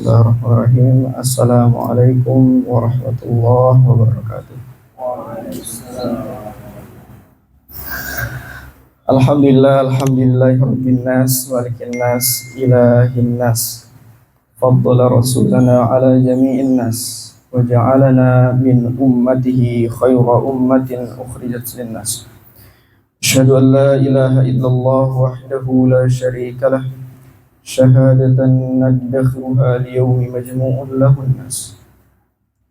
Bismillahirrahmanirrahim. Assalamualaikum warahmatullahi wabarakatuh. Alhamdulillahi rabbil nas, malikin nas, ilahin nas. Faddala rasulana ala jami'in nas, wa ja'alana min ummatihi khayra ummatin ukhrijat linnas. Asyhadu an la ilaha illallah wahdahu la syarika lah, syahadatan nadakhuha liyawmi majmu'un lahun nas.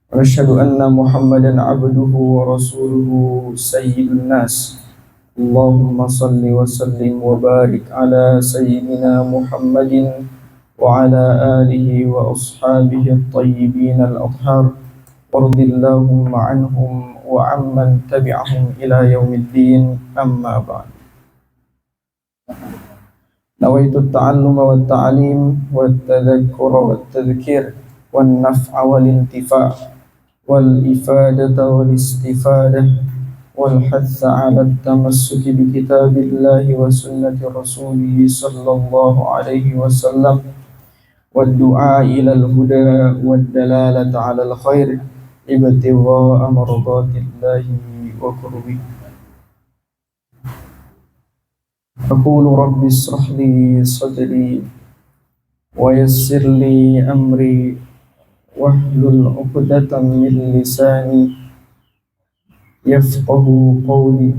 Wa asyhadu anna Muhammadan abduhu wa rasuluhu sayyidun nas. Allahumma salli wa sallim wa barik ala sayyidina Muhammadin wa ala alihi wa ashabihi at-tayyibin al-athhar. Wardillahumma anhum wa amman tabi'ahum ila yaumiddin, amma ba'd. Nawaitu at-ta'alluma wa at-ta'lim wa at-tadhakkura wa at-tadhkir wa an-naf'a wal intifa' wal ifadata wal istifadah والحث على التمسك بكتاب الله وسنة رسوله صلى الله عليه وسلم والدعاء إلى الهدى والدلالة على الخير ابتغاء مرضات الله وقربه. أقول رب اشرح لي صدري ويسر لي أمري واحلل عقدة من لساني yafqahu qawli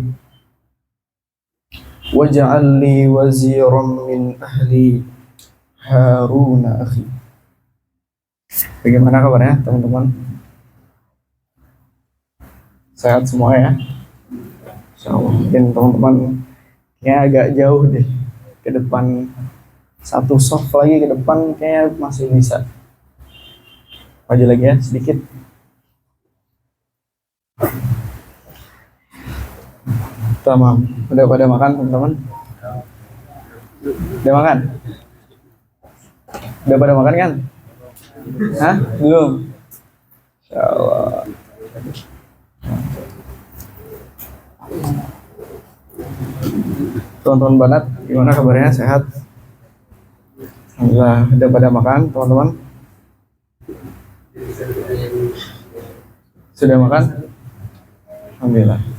waj'al li waziran min ahli Harun akhi. Bagaimana kabarnya teman-teman? Sehat semua ya? Insyaallah. Mungkin teman-teman kayaknya agak jauh deh ke depan, satu soft lagi ke depan kayaknya masih bisa. Maju lagi ya sedikit. Tamam. Udah pada makan teman-teman? Udah makan? Udah pada makan kan? Hah? Belum? Insyaallah. Teman-teman Banat, gimana kabarnya? Sehat? Alhamdulillah. Udah pada makan teman-teman? Sudah makan? Alhamdulillah.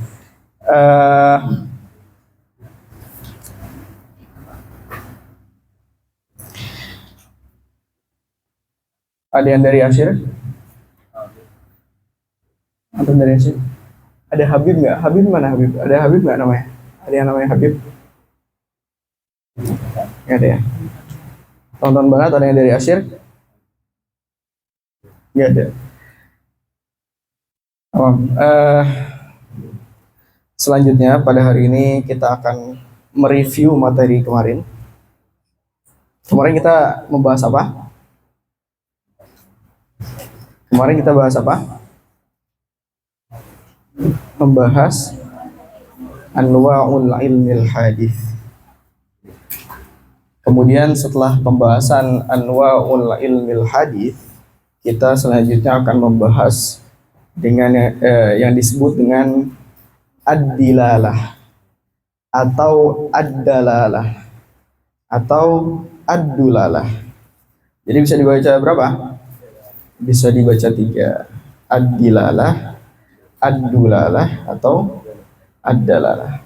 Ada yang dari Asyir? Atau dari Asyir? Ada Habib nggak? Habib mana Habib? Ada Habib nggak namanya? Ada yang namanya Habib? Nggak ada ya? Tonton banget, ada yang dari Asyir? Nggak ada. Selanjutnya pada hari ini kita akan mereview materi kemarin. Kemarin kita membahas apa? Kemarin kita bahas apa? Membahas anwa'ul ilmil hadis. Kemudian setelah pembahasan anwa'ul ilmil hadis, kita selanjutnya akan membahas dengan yang disebut dengan ad-dilalah atau ad-dalalah atau ad-dulalah. Jadi bisa dibaca berapa? Bisa dibaca 3. Ad-dilalah, ad-dulalah atau ad-dalalah.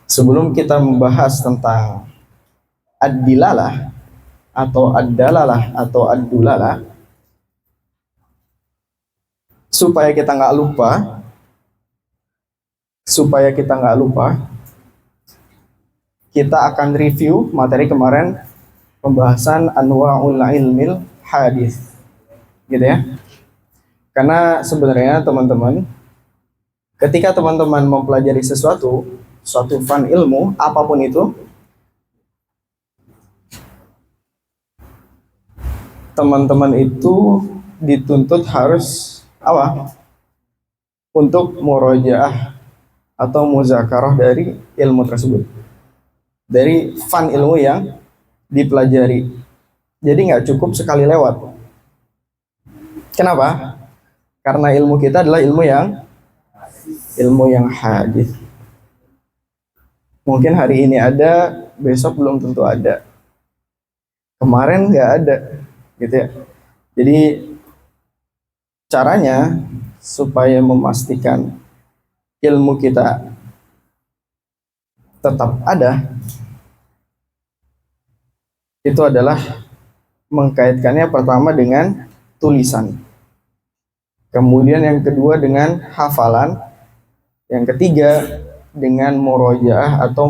Sebelum kita membahas tentang ad-dilalah atau ad-dalalah atau ad-dulalah, supaya kita nggak lupa, kita akan review materi kemarin, pembahasan anwa'ul ilmil hadis, gitu ya. Karena sebenarnya teman-teman, ketika teman-teman mempelajari suatu fan ilmu apapun itu, teman-teman itu dituntut harus apa? Untuk murojaah atau muzakarah dari ilmu tersebut, dari fan ilmu yang dipelajari. Jadi nggak cukup sekali lewat. Kenapa? Karena ilmu kita adalah ilmu yang hadis. Mungkin hari ini ada, besok belum tentu ada. Kemarin nggak ada, gitu ya. Jadi caranya supaya memastikan ilmu kita tetap ada itu adalah mengkaitkannya pertama dengan tulisan, kemudian yang kedua dengan hafalan, yang ketiga dengan murojaah atau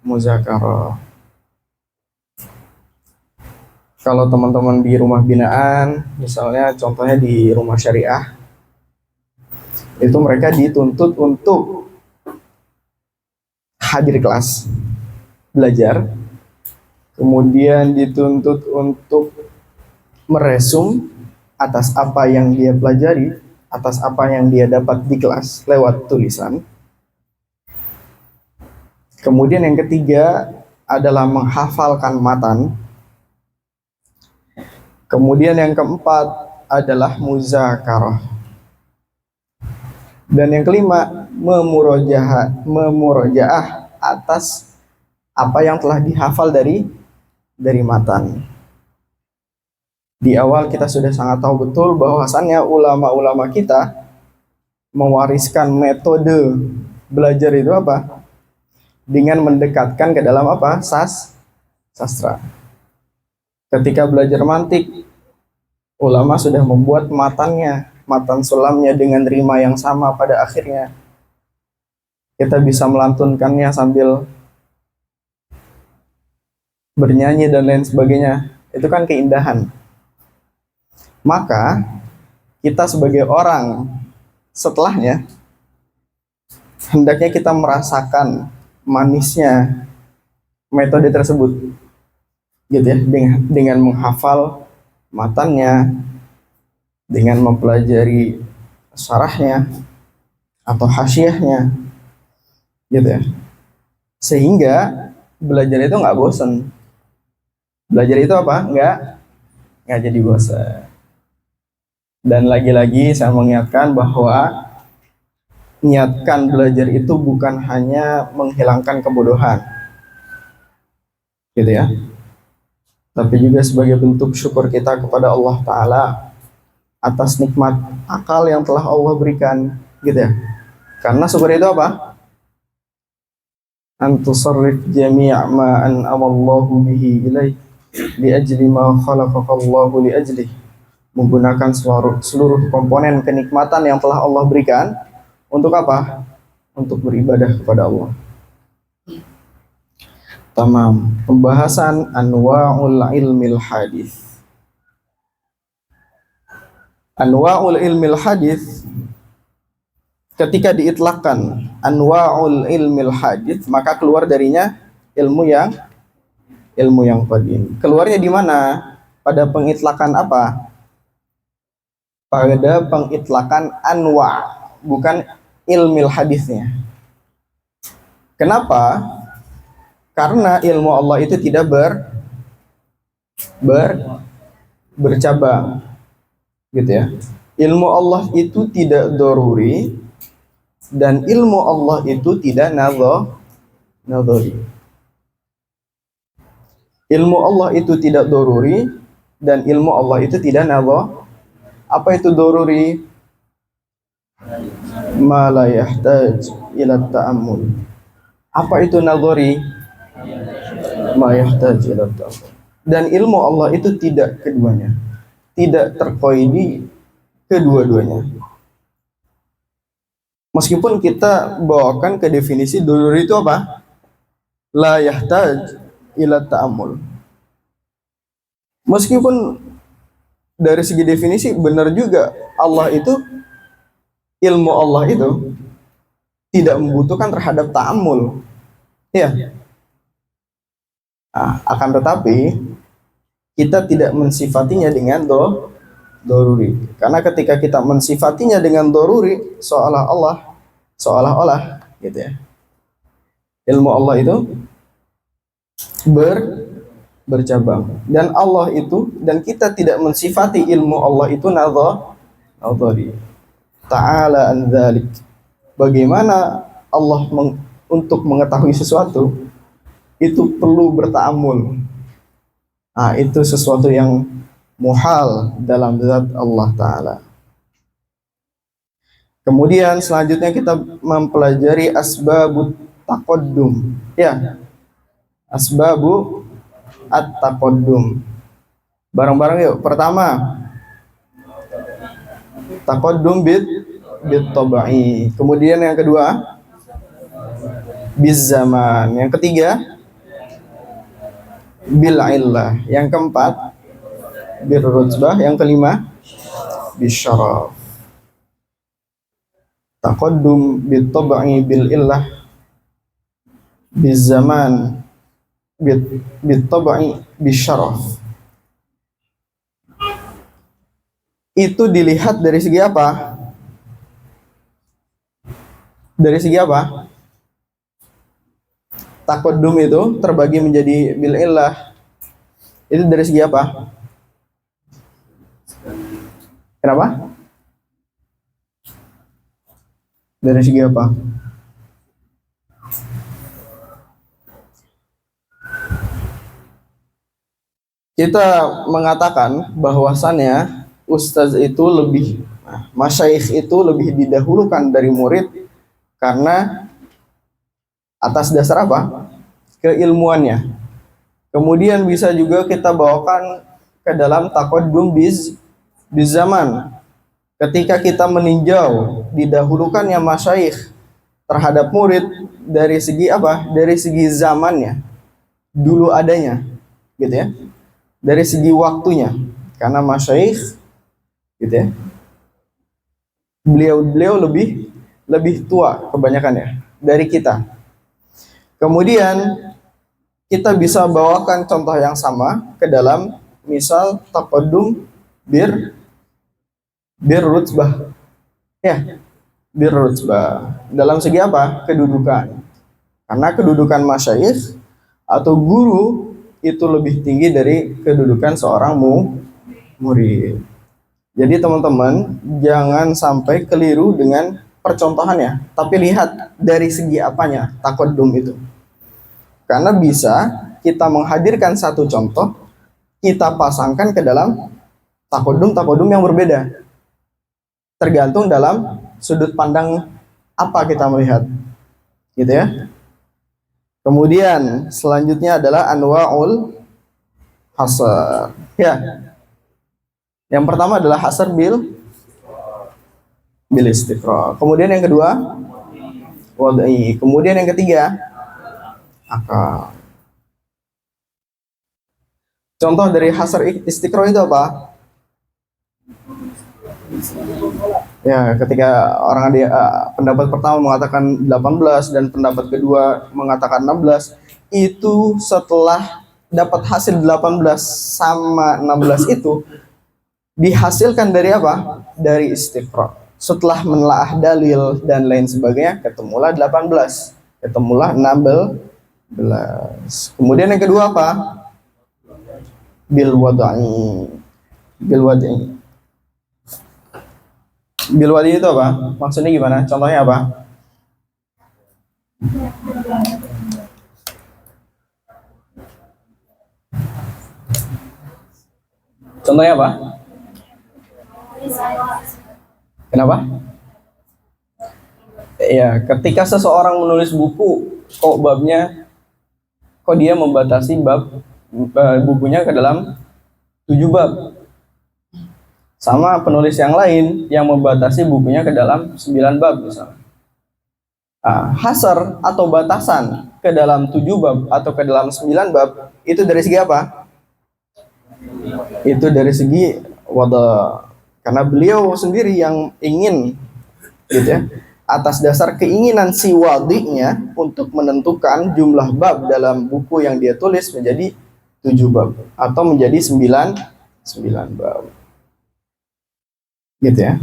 muzakarah. Kalau teman-teman di rumah binaan, misalnya contohnya di rumah syariah, itu mereka dituntut untuk hadir kelas, belajar, kemudian dituntut untuk meresum atas apa yang dia pelajari, atas apa yang dia dapat di kelas lewat tulisan. Kemudian yang ketiga adalah menghafalkan matan. Kemudian yang keempat adalah muzakarah. Dan yang kelima memurojaah atas apa yang telah dihafal dari matan. Di awal kita sudah sangat tahu betul bahwasannya ulama-ulama kita mewariskan metode belajar itu apa? Dengan mendekatkan ke dalam apa? Sastra. Ketika belajar mantik, ulama sudah membuat matan sulamnya dengan rima yang sama pada akhirnya. Kita bisa melantunkannya sambil bernyanyi dan lain sebagainya. Itu kan keindahan. Maka kita sebagai orang setelahnya hendaknya kita merasakan manisnya metode tersebut, gitu ya, dengan menghafal matannya, dengan mempelajari syarahnya atau hasyiahnya, gitu ya, sehingga belajar itu nggak bosan. Belajar itu apa? Nggak jadi bosan. Dan lagi-lagi saya mengingatkan bahwa niatkan belajar itu bukan hanya menghilangkan kebodohan, gitu ya, tapi juga sebagai bentuk syukur kita kepada Allah Ta'ala atas nikmat akal yang telah Allah berikan, gitu ya. Karena syukur itu apa? Antusarrif jami'a ma an'amallahu bihi ilaih li ajli ma khalaqakallahu li ajlih. Menggunakan seluruh komponen kenikmatan yang telah Allah berikan untuk apa? Untuk beribadah kepada Allah. Tamam. Pembahasan anwa'ul ilmil hadis. Anwa'ul ilmil hadis, ketika diitlakkan anwa'ul ilmil hadis, maka keluar darinya ilmu yang qadim. Keluarnya di mana? Pada pengitlakan apa? Pada pengitlakan anwa', bukan ilmil hadisnya. Kenapa? Karena ilmu Allah itu tidak bercabang, gitu ya. Ilmu Allah itu tidak doruri, dan ilmu Allah itu tidak nadhari. Ilmu Allah itu tidak doruri, dan ilmu Allah itu tidak nadhari. Apa itu doruri? Ma la yahtaj ila ta'ammul. Apa itu nadhari? Ma yahtaj ila ta'ammul. Dan ilmu Allah itu tidak keduanya, tidak terqaidi kedua-duanya. Meskipun kita bawakan ke definisi doruri itu apa? La yahtaj ila ta'ammul. Meskipun dari segi definisi benar juga, ilmu Allah itu tidak membutuhkan terhadap ta'ammul, ya. Akan tetapi kita tidak mensifatinya dengan doruri, karena ketika kita mensifatinya dengan doruri, seolah-olah gitu ya, ilmu Allah itu bercabang, dan kita tidak mensifati ilmu Allah itu nadhari. Ta'ala an dzalik. Bagaimana Allah untuk mengetahui sesuatu itu perlu berta'ammul. Itu sesuatu yang muhal dalam zat Allah Ta'ala. Kemudian selanjutnya kita mempelajari asbabut taqaddum. Ya, asbabu at-taqaddum. Bareng-bareng yuk. Pertama, taqaddum bit tabai. Kemudian yang kedua, biz zaman. Yang ketiga, bil illah. Yang keempat, bir rutbah. Yang kelima, bis syaraf. Taqaddum bit tabai bil illah, biz zaman, bit tabai bis syaraf. Itu dilihat dari segi apa? Dari segi apa? Taqaddum itu terbagi menjadi bil illah. Itu dari segi apa? Kenapa? Dari segi apa? Kita mengatakan bahwasannya ustaz itu lebih, masyayikh itu lebih didahulukan dari murid karena atas dasar apa? Keilmuannya. Kemudian bisa juga kita bawakan ke dalam taqaddum biz zaman. Ketika kita meninjau didahulukannya masyayikh terhadap murid dari segi apa? Dari segi zamannya, dulu adanya, gitu ya. Dari segi waktunya, karena masyayikh, gitu ya, beliau lebih tua kebanyakan ya dari kita. Kemudian kita bisa bawakan contoh yang sama ke dalam misal taqaddum bir rutbah. Ya, bir rutbah. Dalam segi apa? Kedudukan. Karena kedudukan masyayikh atau guru itu lebih tinggi dari kedudukan seorang murid. Jadi teman-teman jangan sampai keliru dengan percontohannya, tapi lihat dari segi apanya taqaddum itu. Karena bisa kita menghadirkan satu contoh, kita pasangkan ke dalam taqaddum yang berbeda. Tergantung dalam sudut pandang apa kita melihat. Gitu ya. Kemudian selanjutnya adalah anwa'ul hasar. Ya. Yang pertama adalah hasar bil istiqra. Kemudian yang kedua wad'i. Kemudian yang ketiga akal. Contoh dari hasar istiqra itu apa? Ya, ketika orang pendapat pertama mengatakan 18 dan pendapat kedua mengatakan 16, itu setelah dapat hasil 18 sama 16 itu dihasilkan dari apa? Dari istiqra. Setelah menelaah dalil dan lain sebagainya, ketemulah 18, ketemulah 16. Kemudian yang kedua apa? Bil wad'i. Bil wad'i. Bil wad'i itu apa? Maksudnya gimana? Contohnya apa? Contohnya apa? Kenapa? Ya, ketika seseorang menulis buku, kok dia membatasi bukunya ke dalam 7 bab. Sama penulis yang lain yang membatasi bukunya ke dalam 9 bab misalnya. Hasar atau batasan ke dalam 7 bab atau ke dalam 9 bab itu dari segi apa? Itu dari segi wada. Karena beliau sendiri yang ingin, gitu ya, atas dasar keinginan si wadi'nya untuk menentukan jumlah bab dalam buku yang dia tulis menjadi 7 bab atau menjadi 9 bab. Gitu ya.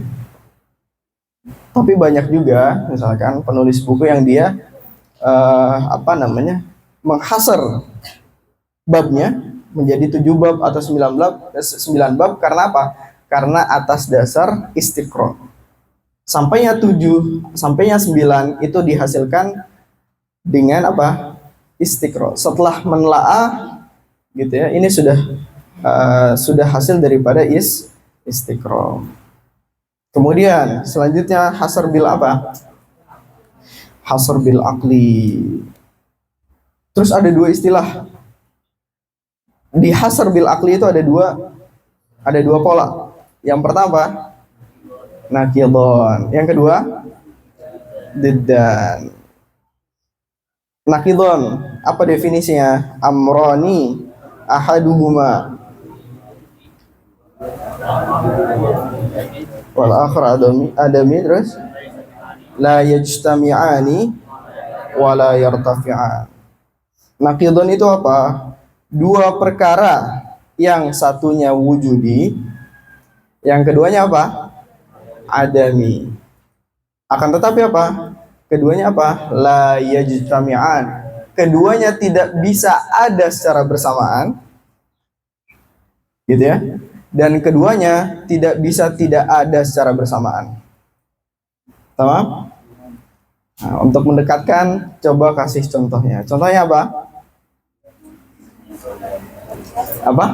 Tapi banyak juga misalkan penulis buku yang dia menghasar babnya menjadi 7 bab atau 9 bab karena apa? Karena atas dasar istiqra. Sampainya 7, sampainya 9 itu dihasilkan dengan apa? Istiqra. Setelah menelaah, gitu ya. Ini sudah sudah hasil daripada istiqra. Kemudian selanjutnya hasr bil apa? Hasr bil aqli. Terus ada dua istilah. Di hasr bil aqli itu ada dua pola. Yang pertama nakidon, yang kedua diddan. Nakidon, apa definisinya? Amrani ahaduhuma wal akhar adami, terus la yajtami'ani wa la yartafi'an. Nakidon itu apa? Dua perkara, yang satunya wujudi, yang keduanya apa? Adami. Akan tetapi apa? Keduanya apa? La yajtami'an. Keduanya tidak bisa ada secara bersamaan. Gitu ya. Dan keduanya tidak bisa tidak ada secara bersamaan. Tamam? Nah, untuk mendekatkan, coba kasih contohnya. Contohnya apa? Apa?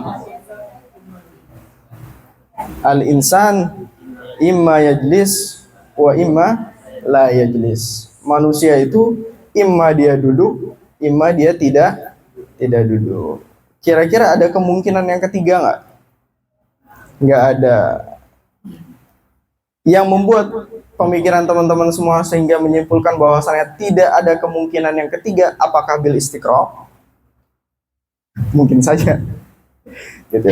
Al-insan imma yajlis wa imma la yajlis. Manusia itu imma dia duduk, imma dia tidak duduk. Kira-kira ada kemungkinan yang ketiga nggak? Nggak ada. Yang membuat pemikiran teman-teman semua sehingga menyimpulkan bahwasannya tidak ada kemungkinan yang ketiga, apakah bil istiqra? Mungkin saja. Gitu.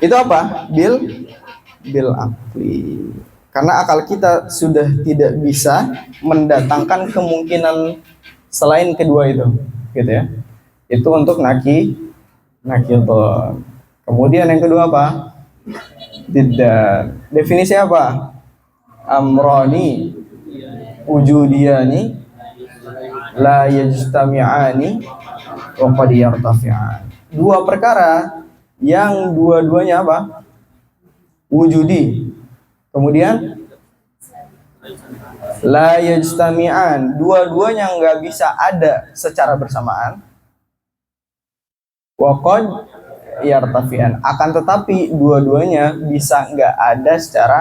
Itu apa? Bil aqli. Karena akal kita sudah tidak bisa mendatangkan kemungkinan selain kedua itu, gitu ya. Itu untuk nakidon. Kemudian yang kedua apa? Diddan. Definisi apa? Amrani wujudiyani la yajtami'ani wa qad yartafi'an. Dua perkara yang dua-duanya apa? Wujudi. Kemudian la yajtami'an, dua-duanya nggak bisa ada secara bersamaan. Wa qad yartafi'an, akan tetapi dua-duanya bisa nggak ada secara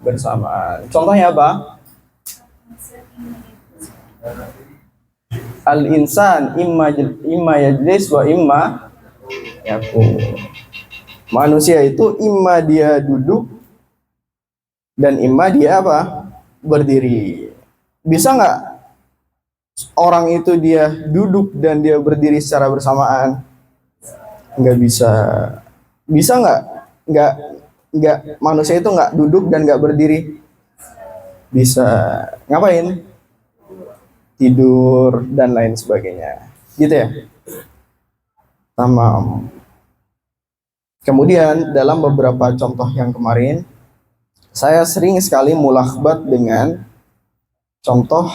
bersamaan. Contohnya apa? Al-insan imma yajlis wa imma yaqum. Manusia itu imma dia duduk dan imma dia apa? Berdiri. Bisa nggak orang itu dia duduk dan dia berdiri secara bersamaan? Nggak bisa. Bisa nggak? Nggak. Manusia itu nggak duduk dan nggak berdiri. Bisa. Ngapain? Tidur dan lain sebagainya. Gitu ya? Tamam. Kemudian dalam beberapa contoh yang kemarin, saya sering sekali mulakhbat dengan contoh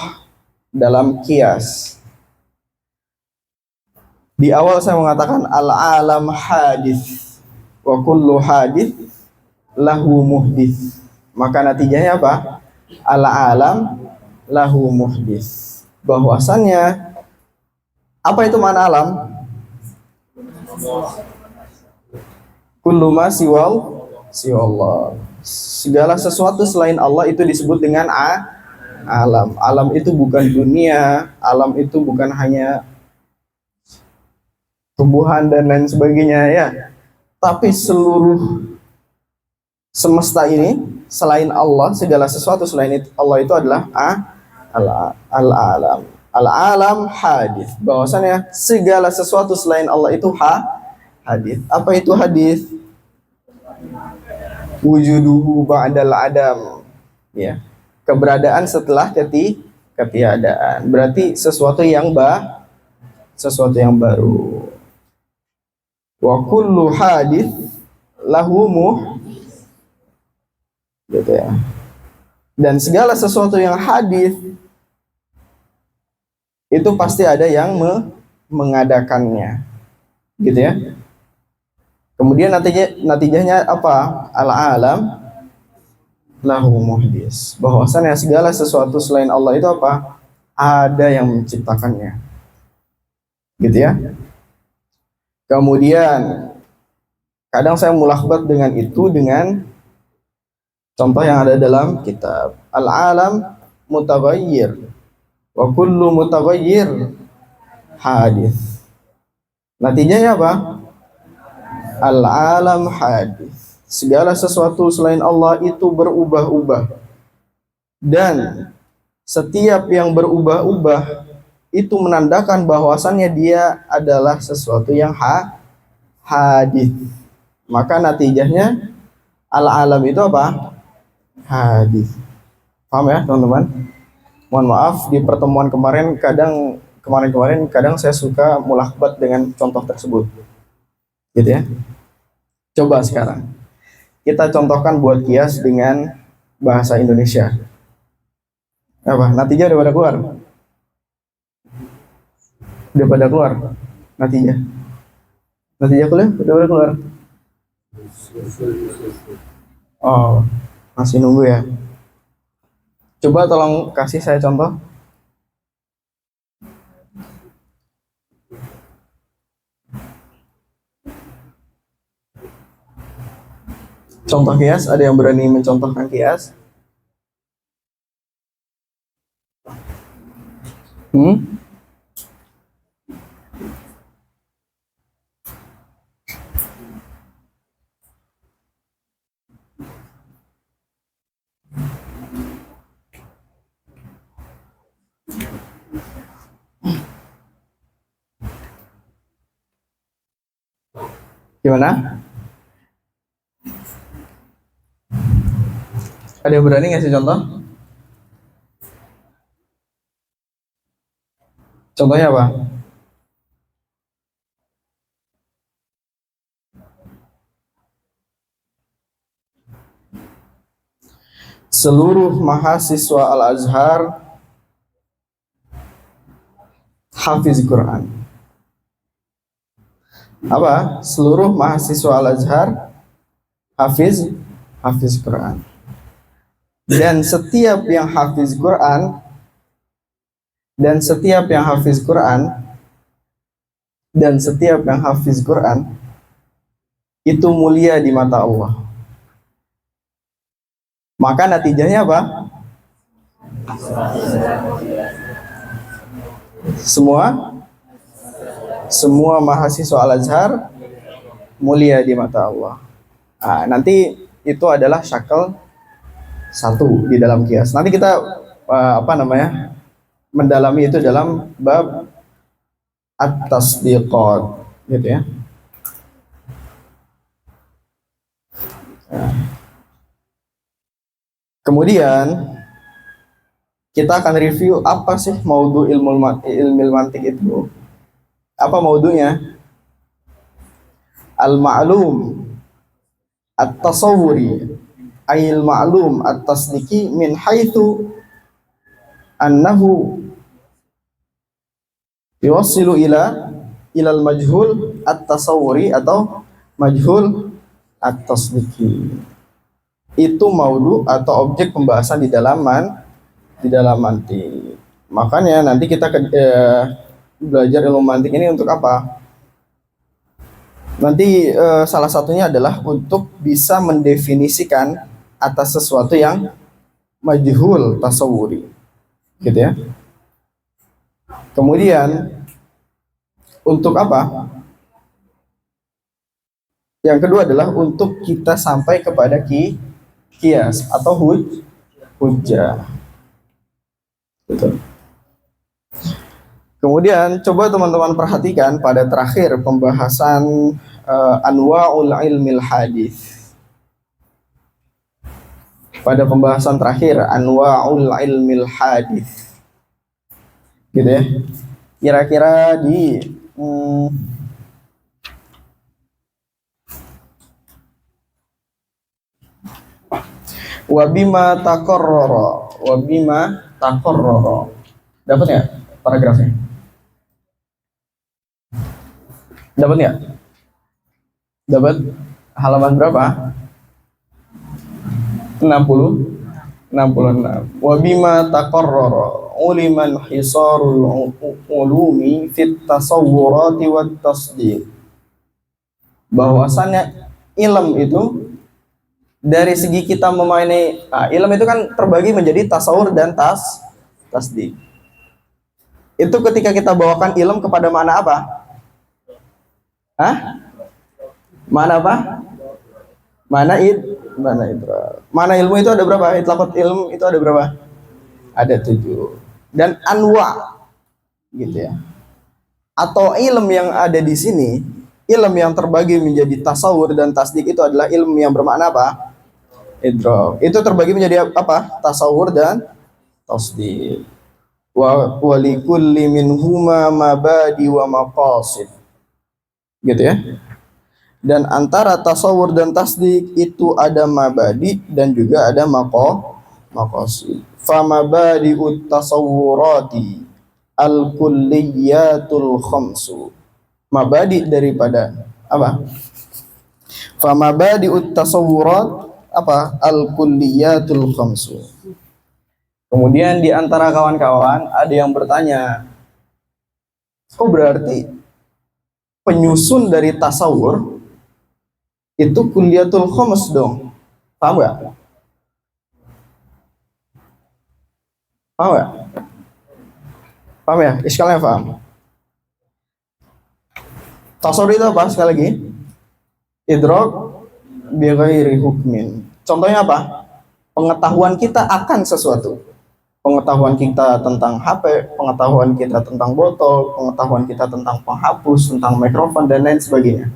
dalam kias. Di awal saya mengatakan al-alam hadis wa kullu hadis lahu muhdis. Maka natijahnya apa? Al-alam lahu muhdis. Bahwasannya apa itu makna alam? Kullu ma siwallah. Segala sesuatu selain Allah itu disebut dengan alam. Alam itu bukan dunia, alam itu bukan hanya tumbuhan dan lain sebagainya ya. Tapi seluruh semesta ini selain Allah, segala sesuatu selain Allah itu adalah al-alam. Al-alam hadis. Bahwasanya segala sesuatu selain Allah itu hadis. Apa itu hadis? Wujuduhu ba'dal adam. Ya. Keberadaan setelah ketiadaan. Berarti sesuatu yang baru. Wa kullu hadis lahu gitu ya. Dan segala sesuatu yang hadis itu pasti ada yang mengadakannya. Gitu ya. Kemudian natijahnya apa? Al-alam lahu muhdis. Bahwasannya segala sesuatu selain Allah itu apa? Ada yang menciptakannya. Gitu ya. Kemudian Kadang saya mulakbat dengan itu dengan contoh yang ada dalam kitab. Al-alam mutaghayyir wa kullu mutaghayyir hadis. Natijanya apa? Al-alam hadis. Segala sesuatu selain Allah itu berubah-ubah. Dan setiap yang berubah-ubah itu menandakan bahwasannya dia adalah sesuatu yang hadis. Maka natijahnya al-alam itu apa? Hadis. Paham ya, teman-teman? Mohon maaf di pertemuan kemarin kadang saya suka mulakbat dengan contoh tersebut. Gitu ya. Coba sekarang kita contohkan buat kias dengan bahasa Indonesia. Apa? Natijah udah pada keluar? Udah pada keluar natijah? Natijah kuliah udah pada keluar? Oh, masih nunggu ya. Coba tolong kasih saya contoh. Contoh kias, ada yang berani mencontohkan kias? Gimana? Ada yang berani ngasih contoh? Contohnya apa? Seluruh mahasiswa Al-Azhar hafiz Quran. Apa? Seluruh mahasiswa Al-Azhar hafiz Quran. Dan setiap yang hafiz Quran itu mulia di mata Allah. Maka natijahnya apa? Semua mahasiswa Al-Azhar mulia di mata Allah. Nah, nanti itu adalah syakal satu di dalam kias. Nanti kita mendalami itu dalam bab at-tasdiqat, gitu ya. Nah. Kemudian kita akan review apa sih maudhu ilmu mantik itu. Apa maudhunya? Al-ma'lum at-tasawwuri ayil ma'lum at-tasdiqi min haitsu annahu yuwassilu ilal majhul at-tasawwuri atau majhul at-tasdiqi. Itu maudhu atau objek pembahasan di dalam mantik. Makanya nanti kita belajar ilmu mantik ini untuk apa? Nanti salah satunya adalah untuk bisa mendefinisikan atas sesuatu yang majhul tasawuri, gitu ya. Kemudian untuk apa? Yang kedua adalah untuk kita sampai kepada kias atau hujjah. Gitu. Kemudian coba teman-teman perhatikan pada terakhir pembahasan anwa'ul ilmil hadis. Pada pembahasan terakhir anwa'ul ilmil hadis, gitu ya. Kira-kira di wabima taqarrara. Dapat ya paragrafnya? Dapat ya? Dapat halaman berapa? 66. Wabima taqarrara uliman hisarul ulumi fit tasawwurati wat tasdiq. Bahwasannya ilm itu dari segi kita memahami, ilm itu kan terbagi menjadi tasawur dan tasdik. Itu ketika kita bawakan ilm kepada mana apa? Mana apa? Mana ilmu itu ada berapa? Itlaqat ilm itu ada berapa? Ada 7. Dan anwa gitu ya. Atau ilm yang ada di sini, ilm yang terbagi menjadi tasawur dan tasdik itu adalah ilmu yang bermakna apa? Idrak. Itu terbagi menjadi apa? Tasawur dan tasdik. Wa likulli minhuma mabadi wa maqasid. Gitu ya. Dan antara tasawur dan tasdik itu ada mabadi dan juga ada maqasid. Fa mabadi'ut tasawurati al-kulliyatul khamsu. Mabadi daripada apa? Fa mabadi'ut tasawurat apa? Al-kulliyatul khamsu. Kemudian di antara kawan-kawan ada yang bertanya, oh berarti penyusun dari tasawur itu kulliyatul khams dong. Paham gak? Paham gak? Paham ya? Iskalnya paham? Tasawur itu apa? Sekali lagi, idrak bi ghairi hukmin. Contohnya apa? Pengetahuan kita akan sesuatu. Pengetahuan kita tentang HP, pengetahuan kita tentang botol, pengetahuan kita tentang penghapus, tentang mikrofon dan lain sebagainya.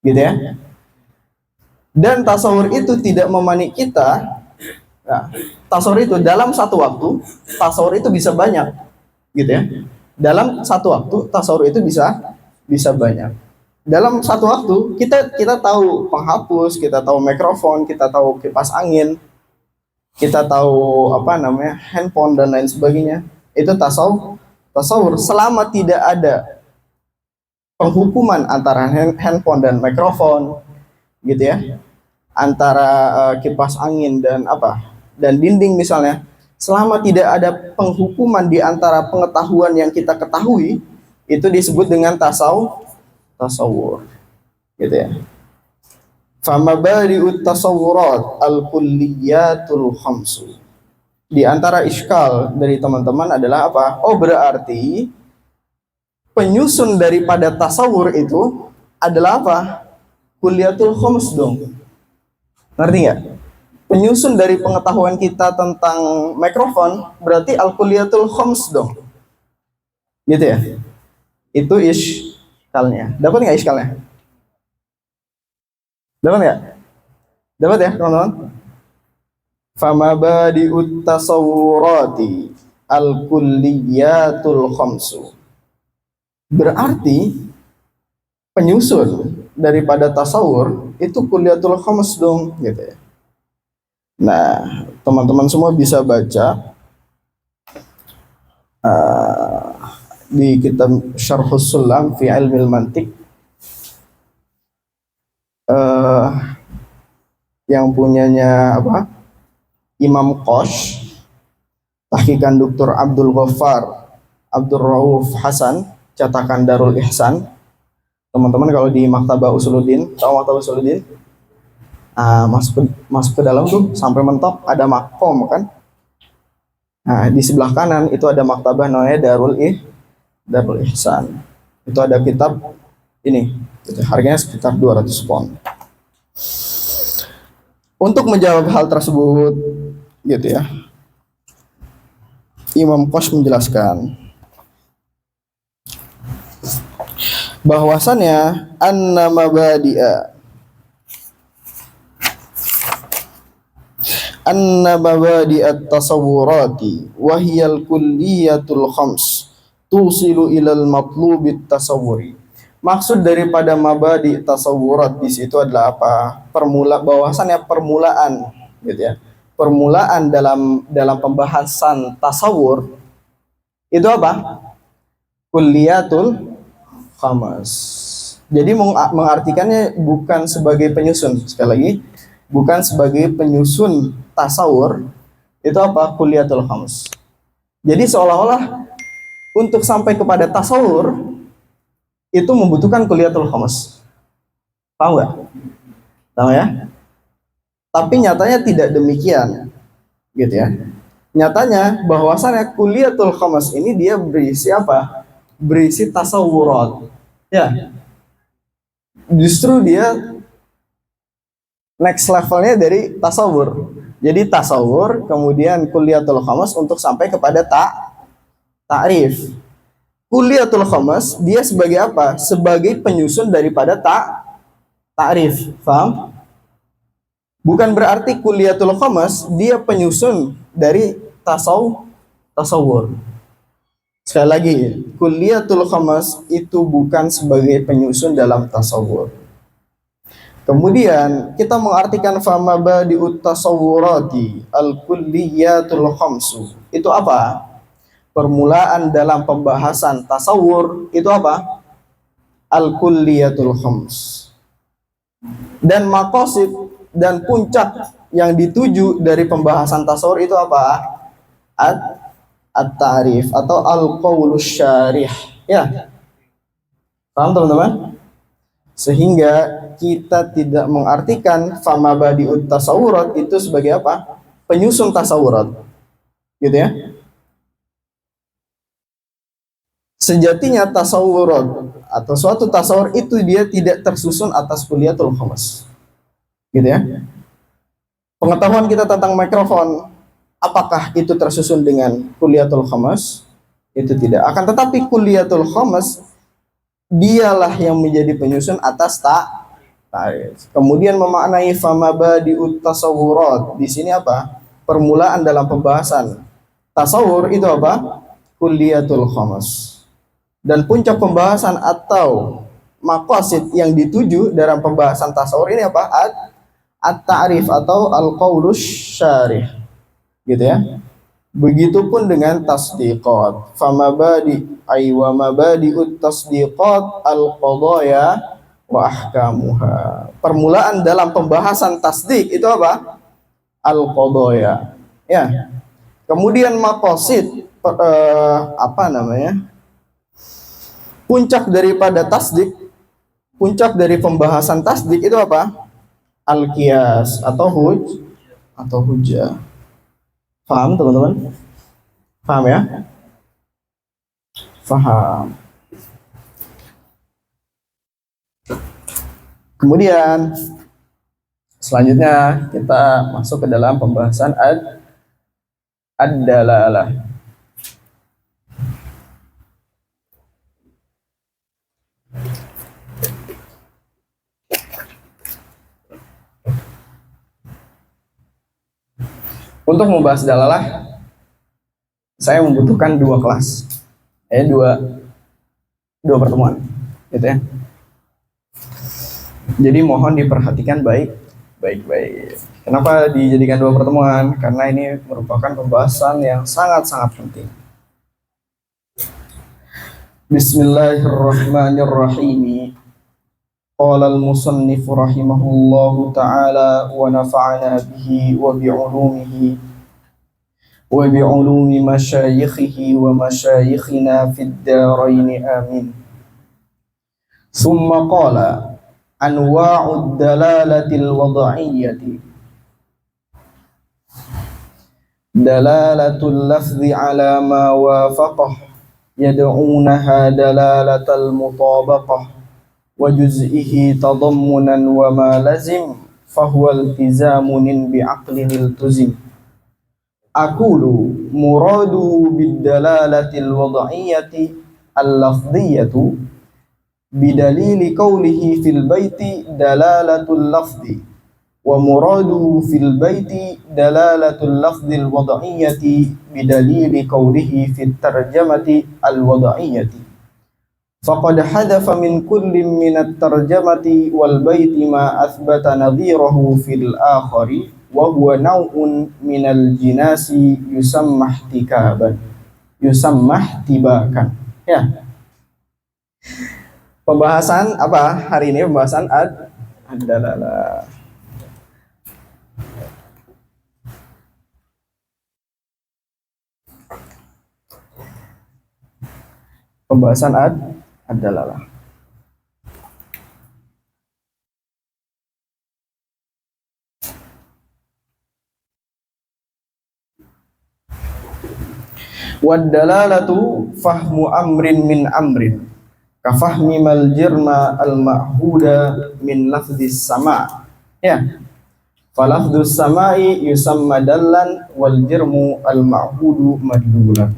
Gitu ya. Dan tasawur itu tidak memanik kita. Nah, tasawur itu dalam satu waktu, tasawur itu bisa banyak. Gitu ya. Dalam satu waktu, tasawur itu bisa banyak. Dalam satu waktu kita tahu penghapus, kita tahu mikrofon, kita tahu kipas angin, kita tahu handphone dan lain sebagainya. Itu tasawur selama tidak ada penghukuman antara handphone dan mikrofon, gitu ya, antara kipas angin dan dinding misalnya. Selama tidak ada penghukuman di antara pengetahuan yang kita ketahui, itu disebut dengan tasawur, gitu ya. Famabari'ut tasawurat al-kulliyatul khamsu. Di antara iskal dari teman-teman adalah apa? Oh berarti penyusun daripada tasawur itu adalah apa? Kulliyatul khams dong. Ngerti nggak? Penyusun dari pengetahuan kita tentang mikrofon berarti al-kulliyatul khams dong. Gitu ya? Itu iskalnya. Dapat nggak iskalnya? Dapat nggak? Dapat ya teman-teman? Famabadi'ut tasawurati al-kulliyatul khamsu. Berarti penyusun daripada tasawur itu kulliyatul khams dong, gitu ya. Nah, teman-teman semua bisa baca di kitab Syarhus Sulam fi Ilmil Mantiq yang punyanya Imam Qosh, tahqiqan Dr. Abdul Ghaffar Abdul Rauf Hasan, cetakan Darul Ihsan. Teman-teman kalau di Maktabah Usuluddin, tahu Maktabah Usuluddin? Masuk ke dalam tuh sampai mentok ada makom kan. Nah, di sebelah kanan itu ada maktabah namanya Darul Ihsan. Itu ada kitab ini, harganya sekitar 200 pon. Untuk menjawab hal tersebut, gitu ya, Imam Qosh menjelaskan bahwasannya anna mabadi'at tasawurati wahiyal kulliyatul khams tusilu ilal matlubit tasawuri. Maksud daripada mabadi tasawurat di situ adalah apa? Bahwasannya permulaan, gitu ya. Permulaan dalam pembahasan tasawur itu apa? Kulliyatul khams. Jadi mengartikannya bukan sebagai penyusun, sekali lagi, bukan sebagai penyusun tasawur, itu apa? Kulliyatul khams. Jadi seolah-olah untuk sampai kepada tasawur itu membutuhkan kulliyatul khams. Paham nggak? Tahu ya? Tapi nyatanya tidak demikian, gitu ya. Nyatanya bahwasannya kuliatul khamas ini dia berisi apa? Berisi tasawurat. Ya, justru dia next levelnya dari tasawur. Jadi tasawur, kemudian kuliatul khamas untuk sampai kepada ta'rif. Kuliatul khamas dia sebagai apa? Sebagai penyusun daripada ta'rif. Paham? Bukan berarti kuliatul khamas dia penyusun dari tasawur. Sekali lagi, kuliatul khamas itu bukan sebagai penyusun dalam tasawur. Kemudian kita mengartikan fama badi'ut tasawurati al-kulliyatul khamsu. Itu apa? Permulaan dalam pembahasan tasawur itu apa? Al-kulliyatul khams. Dan maqasid dan puncak yang dituju dari pembahasan tasawur itu apa? At-ta'rif atau al-qaulus syarih. Ya. Paham teman-teman? Sehingga kita tidak mengartikan fama badi'ut tasawurat itu sebagai apa? Penyusun tasawurat. Gitu ya. Sejatinya tasawurat atau suatu tasawur itu dia tidak tersusun atas kuliatul khamas. Gitu ya. Pengetahuan kita tentang mikrofon, apakah itu tersusun dengan kuliatul khamas? Itu tidak. Akan tetapi kuliatul khamas dialah yang menjadi penyusun atas ta'rif. Kemudian memaknai fama badi'ut tasawurat. Di sini apa? Permulaan dalam pembahasan tasawur itu apa? Kuliatul khamas. Dan puncak pembahasan atau maqasid yang dituju dalam pembahasan tasawur ini apa? At-ta'rif atau al-qaulus syarih. Gitu ya. Begitupun dengan tasdiqat. Fama badi ay wa mabadi'ut tasdiqat al-qadaya wa ahkamuha. Permulaan dalam pembahasan tasdik itu apa? Al-qadaya. Ya. Kemudian maqasid apa namanya? Puncak daripada tasdik, puncak dari pembahasan tasdik itu apa? Al-qiyas atau hujjah. Paham teman-teman? Paham ya? Paham. Kemudian selanjutnya kita masuk ke dalam pembahasan ad-dalalah. Untuk membahas dalalah, saya membutuhkan dua kelas, dua pertemuan, gitu ya. Jadi mohon diperhatikan baik-baik. Kenapa dijadikan dua pertemuan? Karena ini merupakan pembahasan yang sangat-sangat penting. Bismillahirrahmanirrahim. Qala al-musannif rahimahullahu ta'ala wa nafa'ana bihi wa bi'ulumihi wa bi'ulumi masyayikhihi wa masyayikhina fid daraini amin. Summa qala anwa'ud dalalatil wad'iyyati dalalatul lafzi ala ma wafaqah yad'unaha dalalatal mutabaqah wa juz'ihi tadammunan wa ma lazim fahuwa iltizamun bi'aqlin iltuzim. Aqulu muradu bid-dalalatil wad'iyyati al-lafdhiyyatu bidalili qawlihi fil baiti dalalatul lafzi wa muradu fil baiti dalalatul lafzil wad'iyyati bidalili qawlihi fit tarjamati al-wad'iyyati. Faqad hadafa min kullin minat tarjamati wal baiti ma athbata nadhirahu fil akhari wa huwa naw'un minal jinasi yusammah tibakan. Ya. Pembahasan apa hari ini? Pembahasan ad-dalalah. Pembahasan ad-dalalah. Wad dalalatu fahmu amrin min amrin kafahmi mal jirma al ma'huda min lafdhis sama. Ya, falafdhus samai yusamma dallan wal jirmu al ma'hudu madlulan.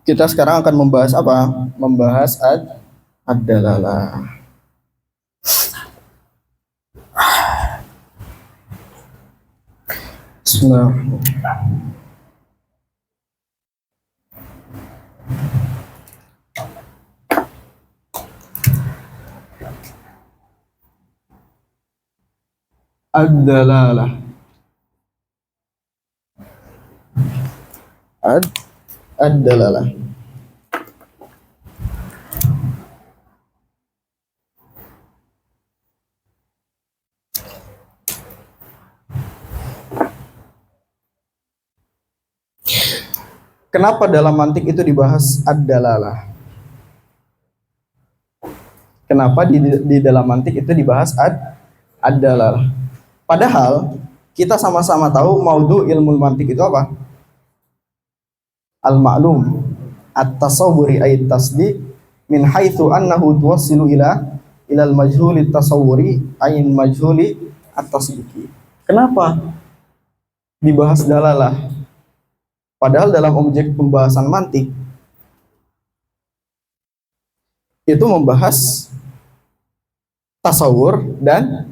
Kita sekarang akan membahas apa? Membahas ad-dalalah. Bismillahirrahmanirrahim. Ad-dalalah. Ad-dalalah. Kenapa dalam mantik itu dibahas ad-dalalah? Kenapa di dalam mantik itu dibahas ad-dalalah? Padahal kita sama-sama tahu maudhu ilmu mantik itu apa? Al-ma'lum at-tasawwuri ay tasdiq min haitsu annahu tuwassilu ilal majhuli tasawwuri ay majhuli at-tasdiqi. Kenapa dibahas dalalah? Padahal dalam objek pembahasan mantik itu membahas tasawur dan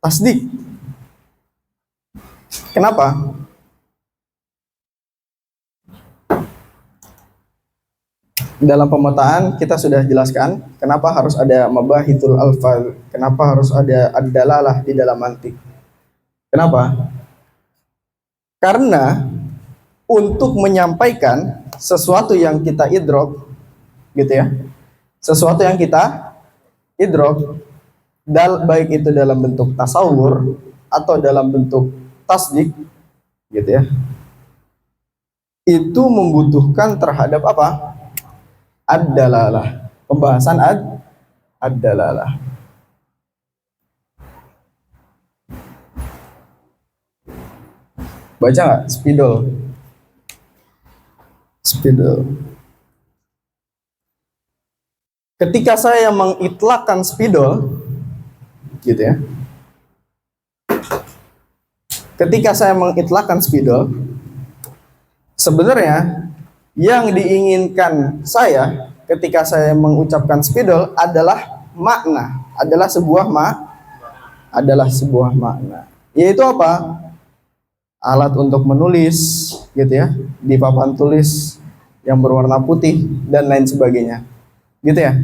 tasdik. Kenapa? Dalam pemetaan kita sudah jelaskan kenapa harus ada mabahithul alfaz, kenapa harus ada ad-dalalah di dalam mantik. Kenapa? Karena untuk menyampaikan sesuatu yang kita idrok, gitu ya, sesuatu yang kita idrok, baik itu dalam bentuk tasawur atau dalam bentuk tasdik, gitu ya, itu membutuhkan terhadap apa? Ad-dalalah, pembahasan ad-dalalah. Baca nggak spidol? Spidol. Ketika saya mengitlakkan spidol, gitu ya. Ketika saya mengitlakkan spidol, sebenarnya yang diinginkan saya ketika saya mengucapkan spidol adalah makna, adalah sebuah makna. Yaitu apa? Alat untuk menulis, gitu ya, di papan tulis yang berwarna putih dan lain sebagainya, gitu ya.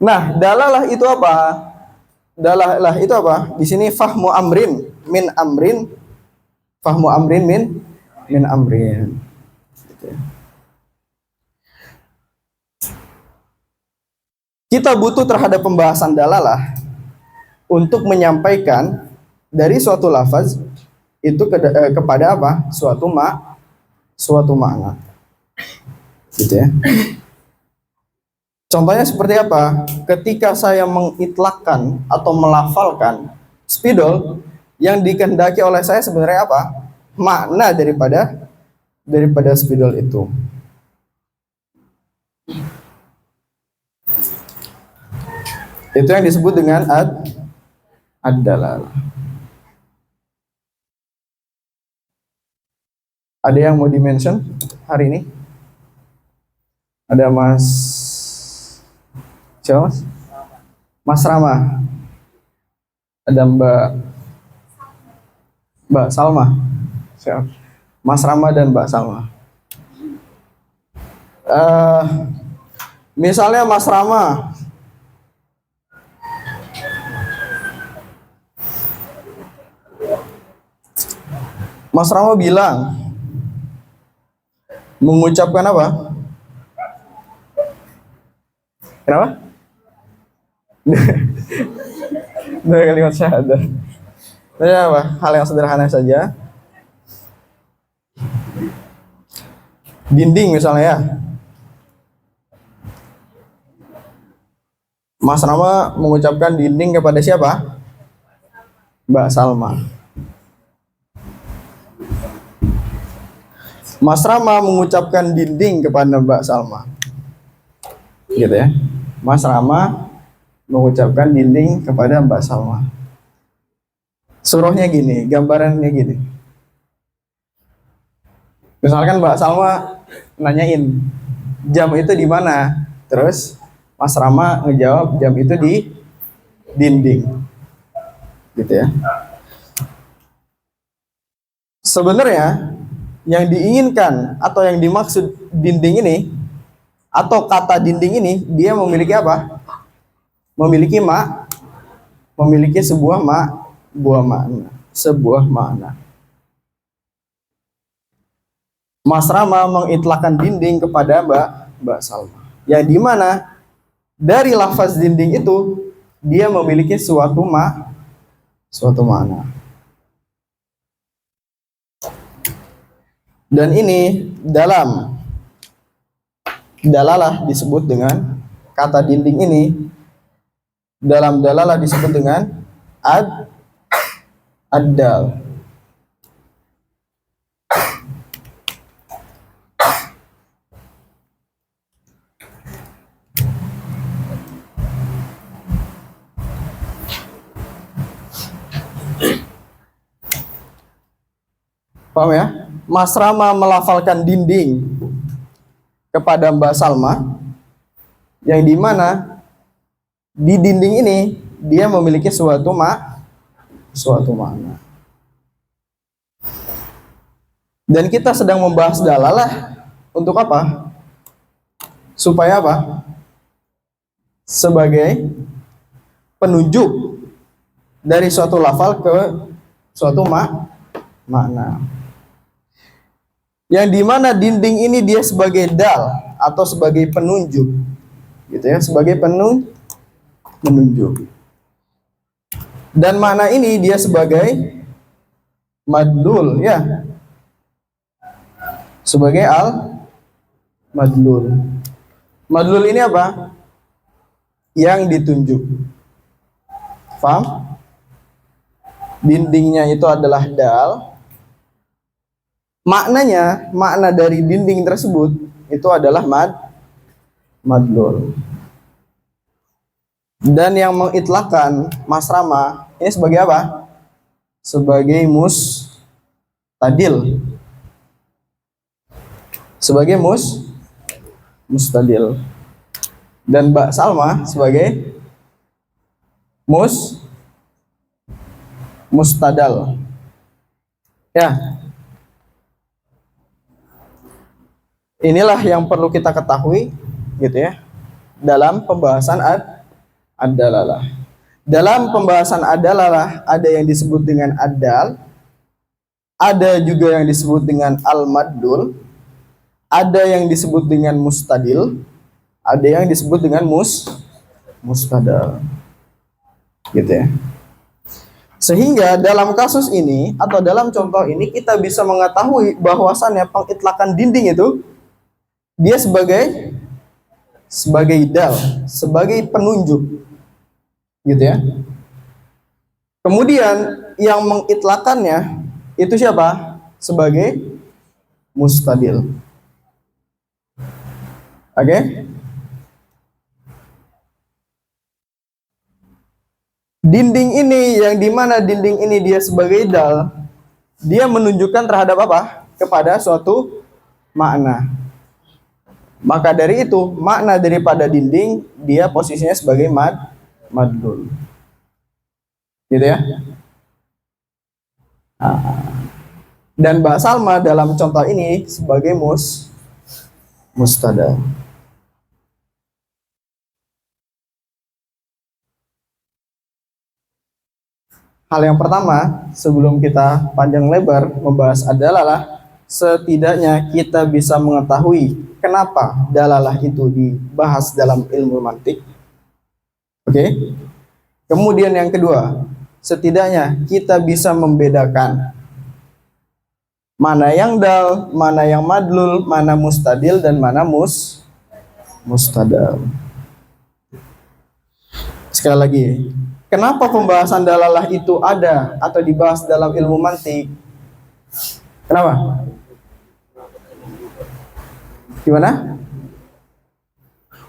Nah, dalalah itu apa? Dalalah itu apa? Di sini fahmu amrin min amrin, fahmu amrin min amrin. Gitu ya. Kita butuh terhadap pembahasan dalalah untuk menyampaikan dari suatu lafaz itu kepada apa? Suatu makna. Gitu ya. Contohnya seperti apa? Ketika saya mengitlakkan atau melafalkan spidol, yang dikehendaki oleh saya sebenarnya apa? Makna daripada spidol itu. Itu yang disebut dengan ad-dalalah. Ada yang mau di-mention hari ini? Ada Mas siapa Mas? Mas Rama. Ada Mbak Salma. Siap. Mas Rama dan Mbak Salma. Misalnya Mas Rama bilang, mengucapkan apa? Kenapa? Dari kalimat syahadah. Ini apa? Hal yang sederhana saja. Dinding misalnya ya. Mas Rama mengucapkan dinding kepada siapa? Mbak Salma. Mas Rama mengucapkan dinding kepada Mbak Salma. Gitu ya. Mas Rama mengucapkan dinding kepada Mbak Salma. Surahnya gini, gambarannya gini. Misalkan Mbak Salma nanyain jam itu di mana, terus Mas Rama ngejawab jam itu di dinding, gitu ya. Sebenarnya yang diinginkan atau yang dimaksud dinding ini atau kata dinding ini dia memiliki apa? Memiliki sebuah makna, sebuah makna. Mas Rama mengitlakkan dinding kepada Mbak Salma. Yang dimana dari lafaz dinding itu dia memiliki suatu makna. Dan ini dalam dalalah disebut dengan kata dinding ini dalam dalalah disebut dengan ad-dal. Paham ya? Mas Rama melafalkan dinding kepada Mbak Salma, yang dimana di dinding ini dia memiliki suatu makna. Dan kita sedang membahas dalalah untuk apa? Supaya apa? Sebagai penunjuk dari suatu lafal ke suatu makna. Yang dimana dinding ini dia sebagai dal atau sebagai penunjuk, gitu ya, sebagai penunjuk. Dan makna ini dia sebagai madlul, ya, sebagai madlul. Madlul ini apa? Yang ditunjuk. Paham? Dindingnya itu adalah dal. Makna dari dinding tersebut itu adalah madlul. Dan yang mengitlakkan Mas Rama ini sebagai apa? Sebagai mustadil. Sebagai mustadil. Dan Mbak Salma sebagai mustadal. Ya. Inilah yang perlu kita ketahui, gitu ya, dalam pembahasan ad-dalalah. Dalam pembahasan ad-dalalah ada yang disebut dengan ad-dal, ada juga yang disebut dengan al-madlul, ada yang disebut dengan mustadil, ada yang disebut dengan mustadal, gitu ya. Sehingga dalam kasus ini atau dalam contoh ini kita bisa mengetahui bahwasannya pengitlakan dinding itu dia sebagai dal, sebagai penunjuk, gitu ya. Kemudian yang mengitlakannya itu siapa? Sebagai mustadil. Oke? Dinding ini yang dimana dinding ini dia sebagai dal, dia menunjukkan terhadap apa? Kepada suatu makna. Maka dari itu makna daripada dinding dia posisinya sebagai madlul, gitu ya. Dan Mbak Salma dalam contoh ini sebagai mustadal. Hal yang pertama sebelum kita panjang lebar membahas ad-dalalah, setidaknya kita bisa mengetahui kenapa dalalah itu dibahas dalam ilmu mantik. Oke. Kemudian yang kedua, setidaknya kita bisa membedakan mana yang dal, mana yang madlul, mana mustadil, dan mana mustadal. Sekali lagi, kenapa pembahasan dalalah itu ada atau dibahas dalam ilmu mantik? Kenapa? Gimana?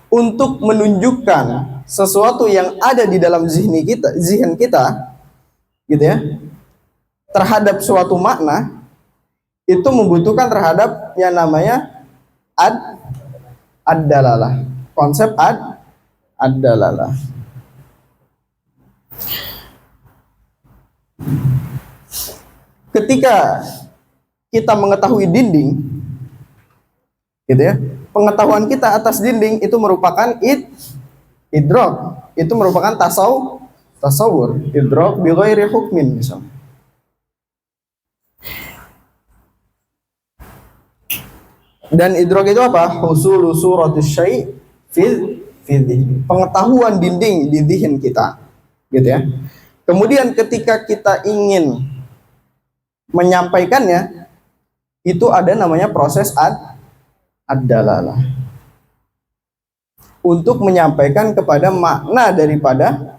Untuk menunjukkan sesuatu yang ada di dalam zihin kita, gitu ya, terhadap suatu makna, itu membutuhkan terhadap yang namanya ad-dalalah. Konsep ad-dalalah. Ketika kita mengetahui dinding, gitu ya, pengetahuan kita atas dinding itu merupakan idrok, itu merupakan tasawur, idrok bi ghairi hukmin misalnya. Dan idrok itu apa? Husulu suratus syai' fi pengetahuan dinding di zihin kita, gitu ya. Kemudian ketika kita ingin menyampaikannya, itu ada namanya proses ad-dalalah. Untuk menyampaikan kepada makna daripada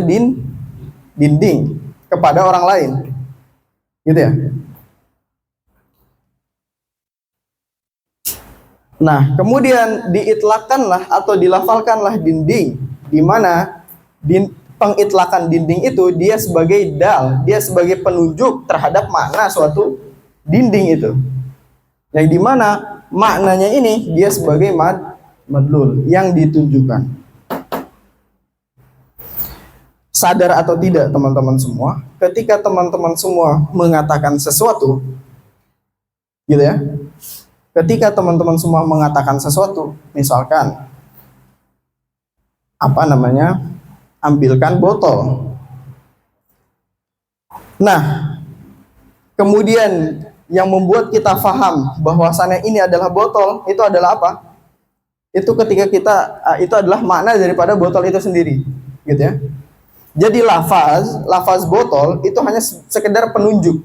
dinding kepada orang lain. Gitu ya. Nah, kemudian diitlakkanlah atau dilafalkanlah dinding, di mana pengitlakan dinding itu dia sebagai dia sebagai penunjuk terhadap makna suatu dinding itu. Yang dimana maknanya ini dia sebagai madlul yang ditunjukkan. Sadar atau tidak teman-teman semua, ketika teman-teman semua mengatakan sesuatu, gitu ya, ketika teman-teman semua mengatakan sesuatu, misalkan ambilkan botol. Nah, kemudian yang membuat kita faham bahwasannya ini adalah botol, itu adalah apa? Itu ketika itu adalah makna daripada botol itu sendiri, gitu ya. Jadi lafaz botol itu hanya sekedar penunjuk.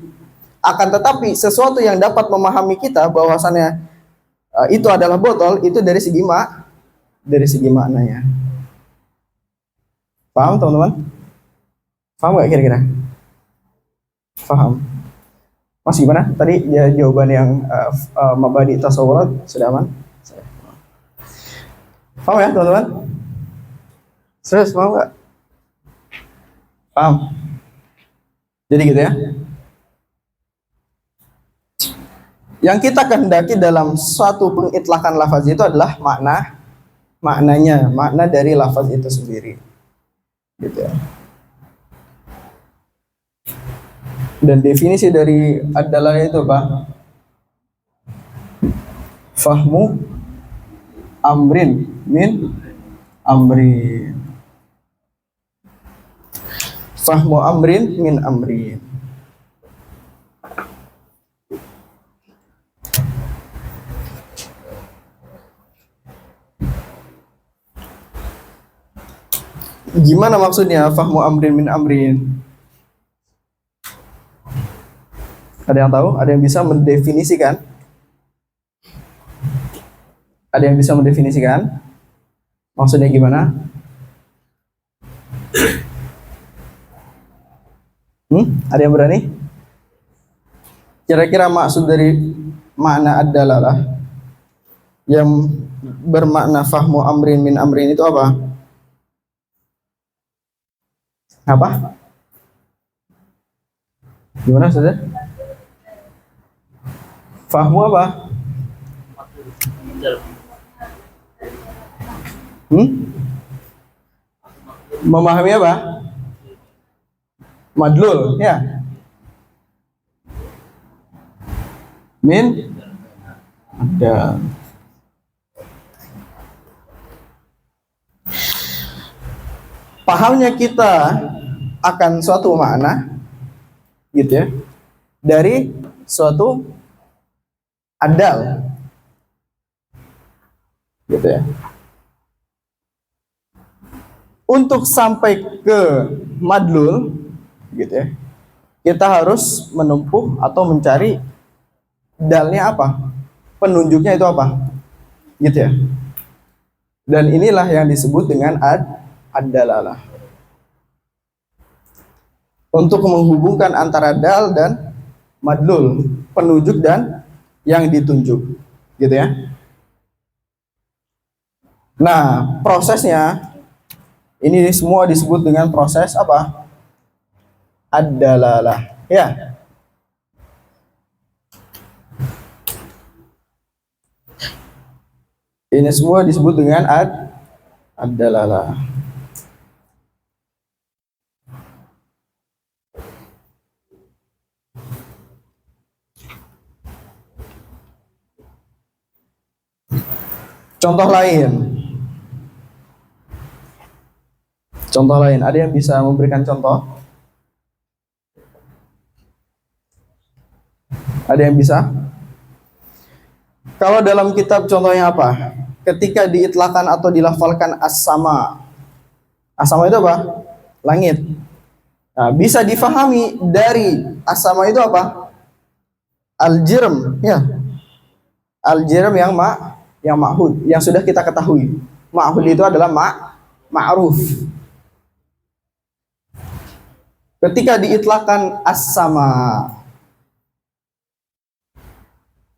Akan tetapi sesuatu yang dapat memahami kita bahwasannya itu adalah botol, itu dari segi maknanya. Paham teman-teman? Paham gak kira-kira? Paham. Mas gimana? Tadi ya, jawaban yang mabadi tasawurat sudah aman? Paham ya teman-teman? Serius paham gak? Paham? Jadi gitu ya. Yang kita kehendaki dalam suatu pengitlakan lafaz itu adalah makna dari lafaz itu sendiri. Gitu ya. Dan definisi dari adalah itu apa? Fahmu amrin min amrin. Fahmu amrin min amrin. Gimana maksudnya fahmu amrin min amrin? Ada yang tahu? Ada yang bisa mendefinisikan? Ada yang bisa mendefinisikan? Maksudnya gimana? Ada yang berani? Kira-kira maksud dari makna ad-dalalah yang bermakna fahmu amrin min amrin itu apa? Apa? Gimana saudara? Fahmu apa? Memahami apa? Madlul, ya. Min ada. Pahamnya kita akan suatu makna, gitu ya, dari suatu adal, gitu ya. Untuk sampai ke madlul, gitu ya, kita harus menempuh atau mencari dalnya apa, penunjuknya itu apa, gitu ya. Dan inilah yang disebut dengan ad-dalalah. Untuk menghubungkan antara dal dan madlul, penunjuk dan yang ditunjuk, gitu ya. Nah, prosesnya ini semua disebut dengan proses apa? Ad-dalalah. Ya. Ini semua disebut dengan ad-dalalah. Contoh lain. Contoh lain, ada yang bisa memberikan contoh? Ada yang bisa? Kalau dalam kitab contohnya apa? Ketika diitlakan atau dilafalkan as-sama. As-sama itu apa? Langit. Nah, bisa difahami dari as-sama itu apa? Al-jirm, ya. Al-jirm yang ma'hud, yang sudah kita ketahui. Ma'hud itu adalah ma'ruf. Ketika diitlakan as-sama,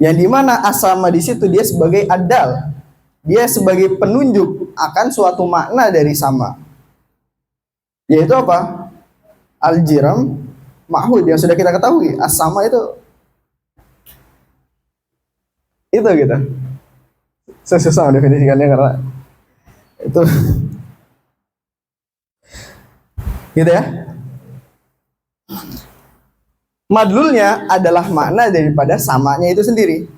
yang dimana as-sama di situ dia sebagai adal, dia sebagai penunjuk akan suatu makna dari sama, yaitu apa? Al-jiram ma'hud, yang sudah kita ketahui. As-sama itu gitu. Susah mendefinisikannya karena itu gitu ya. Madlulnya adalah makna daripada samanya itu sendiri.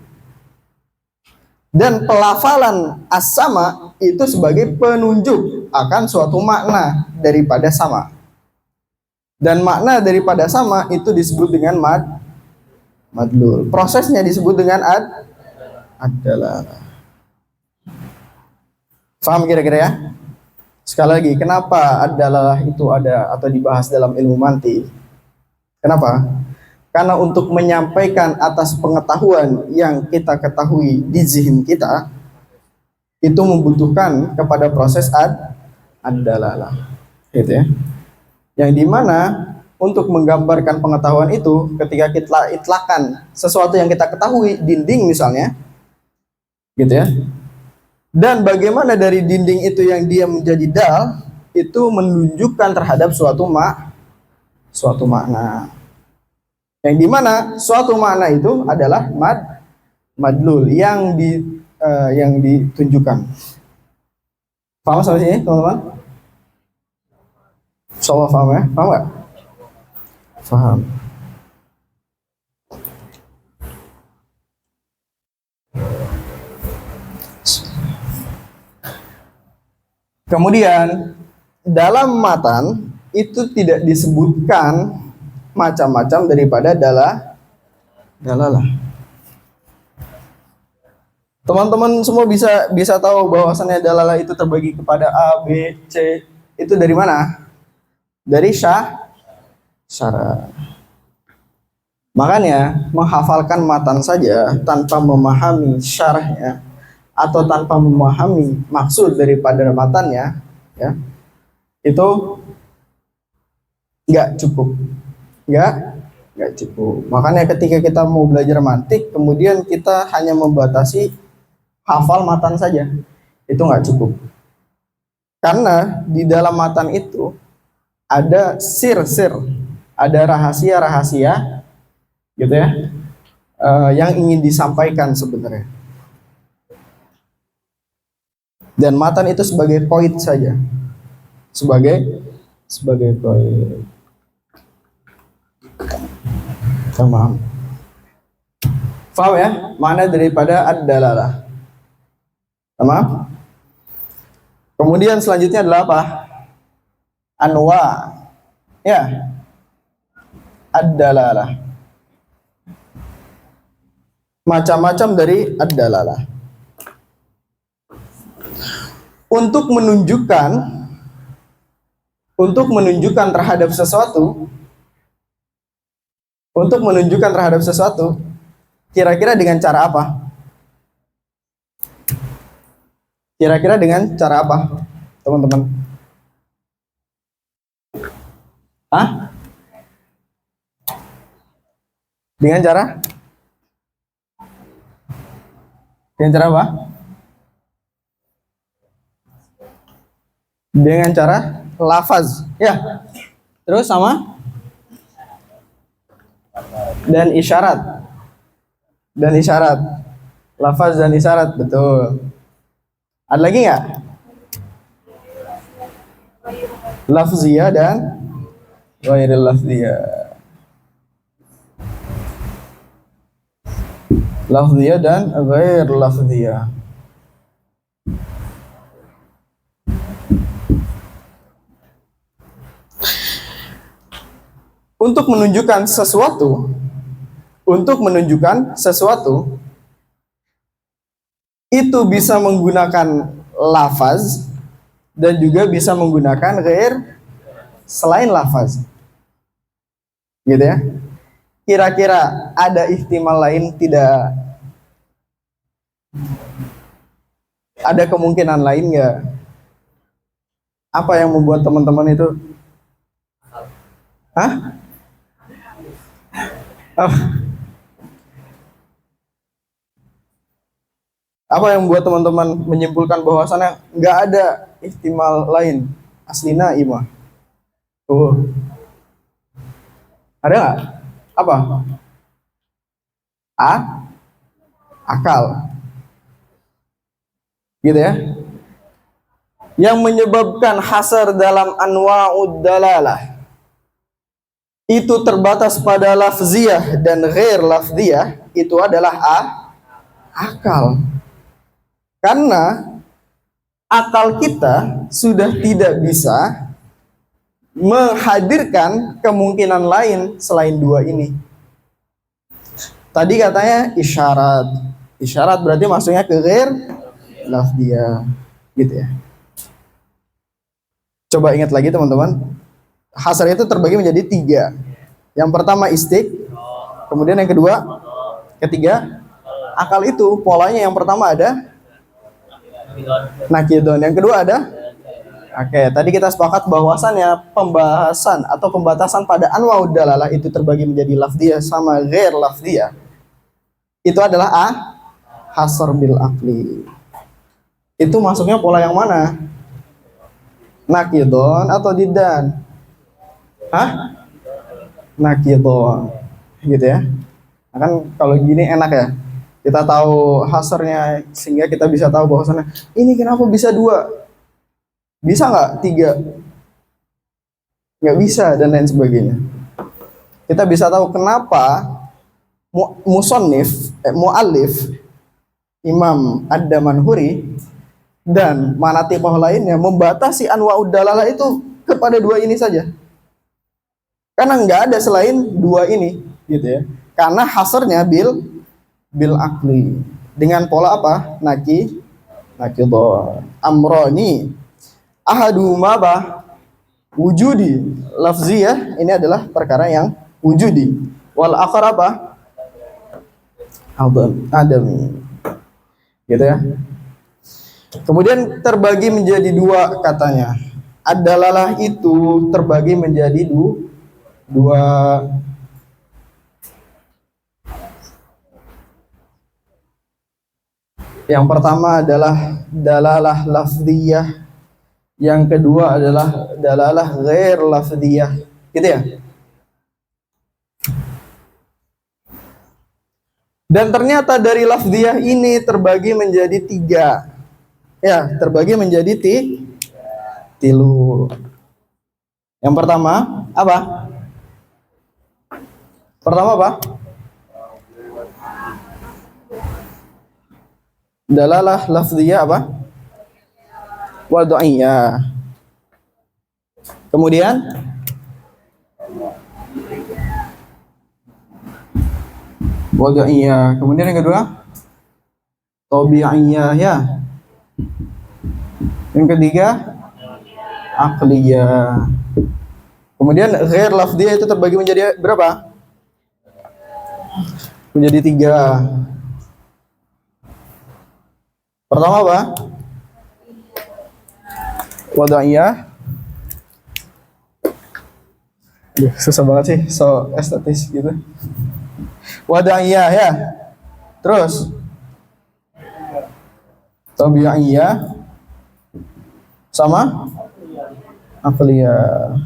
Dan pelafalan as-sama itu sebagai penunjuk akan suatu makna daripada sama. Dan makna daripada sama itu disebut dengan madlul. Prosesnya disebut dengan ad-dalalah. Paham kira-kira ya? Sekali lagi, kenapa ad-dalalah itu ada atau dibahas dalam ilmu mantik? Kenapa? Karena untuk menyampaikan atas pengetahuan yang kita ketahui di zihn kita, itu membutuhkan kepada proses ad-dalalah, gitu ya. Yang dimana untuk menggambarkan pengetahuan itu, ketika kita itlakan sesuatu yang kita ketahui, dinding misalnya, gitu ya. Dan bagaimana dari dinding itu yang dia menjadi dal, itu menunjukkan terhadap suatu makna. Yang dimana suatu makna itu adalah madlul yang ditunjukkan. Paham sampai sini, teman-teman? Insyaallah paham ya? Paham nggak? Paham. Kemudian dalam matan itu tidak disebutkan macam-macam daripada dalalah. Teman-teman semua bisa tahu bahwasannya dalalah itu terbagi kepada A, B, C. Itu dari mana? Dari syara. Makanya menghafalkan matan saja tanpa memahami syarahnya atau tanpa memahami maksud daripada matannya, ya, itu nggak cukup. Nggak cukup. Makanya ketika kita mau belajar mantik, kemudian kita hanya membatasi hafal matan saja, itu nggak cukup. Karena di dalam matan itu ada sir-sir, ada rahasia-rahasia, gitu ya, yang ingin disampaikan sebenarnya. Dan matan itu sebagai poin saja, sebagai poin. Tamam. Faham ya? Mana daripada ad-dalalah. Tamam? Kemudian selanjutnya adalah apa? Anwa. Ya. Ad-dalalah. Macam-macam dari ad-dalalah. Untuk menunjukkan terhadap sesuatu, kira-kira dengan cara apa? Kira-kira dengan cara apa, teman-teman? Hah? Dengan cara? Dengan cara apa? Dengan cara lafaz. Ya. Terus sama? Dan isyarat. Dan isyarat. Lafaz dan isyarat, betul. Ada lagi nggak? Lafziyah dan ghairil lafziyah. Lafziyah dan ghair lafziyah. Untuk menunjukkan sesuatu itu bisa menggunakan lafaz dan juga bisa menggunakan ghair selain lafaz. Gitu ya. Kira-kira ada ihtimal lain tidak? Ada kemungkinan lain nggak? Apa yang membuat teman-teman itu? Hah? Apa yang membuat teman-teman menyimpulkan bahwasannya nggak ada ihtimal lain? Aslina imah. Ada nggak? Apa? Akal. Gitu ya. Yang menyebabkan hasar dalam anwa'ud dalalah itu terbatas pada lafziyah dan ghair lafziyah, itu adalah akal. Karena akal kita sudah tidak bisa menghadirkan kemungkinan lain selain dua ini. Tadi katanya isyarat. Isyarat berarti maksudnya ke ghair lafziyah, gitu ya. Coba ingat lagi teman-teman. Hasar itu terbagi menjadi 3. Yang pertama istik, kemudian yang ketiga akal. Itu polanya yang pertama ada nakidon, yang kedua ada. Oke, tadi kita sepakat bahwasannya pembahasan atau pembatasan pada anwa'ud dalalah itu terbagi menjadi lafdiyah sama ghair lafdiyah. Itu adalah hasar bil aqli. Itu masuknya pola yang mana? Nakidon atau didan? Hah? Nakidon. Gitu ya. Nah, kan kalau gini enak ya. Kita tahu hasarnya sehingga kita bisa tahu bahwasannya ini kenapa bisa 2? Bisa nggak 3? Nggak bisa dan lain sebagainya. Kita bisa tahu kenapa mu'allif Imam Ad-Damanhuri dan manatibah lainnya membatasi anwa'ud dalalah itu kepada 2 ini saja. Karena nggak ada selain 2 ini, gitu ya. Karena hasarnya bil akli. Dengan pola apa? Nakidon. Amroni. Ahaduma apa? Wujudi. Lafziyah ini adalah perkara yang wujudi. Wal akhar apa? Adami. Gitu ya. Kemudian terbagi menjadi 2 katanya. Ad-dalalah itu terbagi menjadi 2. Yang pertama adalah dalalah lafziyah, yang kedua adalah dalalah ghair lafziyah. Gitu ya. Dan ternyata dari lafziyah ini terbagi menjadi 3. Ya, terbagi menjadi 3. Yang pertama apa? Pertama apa? Dalalah lafziyah apa? Wad'iyah. Kemudian wad'iyah. Kemudian yang kedua tabi'iyah ya. Yang ketiga aqliyah. Kemudian ghair lafziyah itu terbagi menjadi berapa? Menjadi 3. Pertama apa? Wada'iyah. Susah banget sih, so estetis gitu. Wada'iyah ya. Terus tabi'iyah sama aqliyah.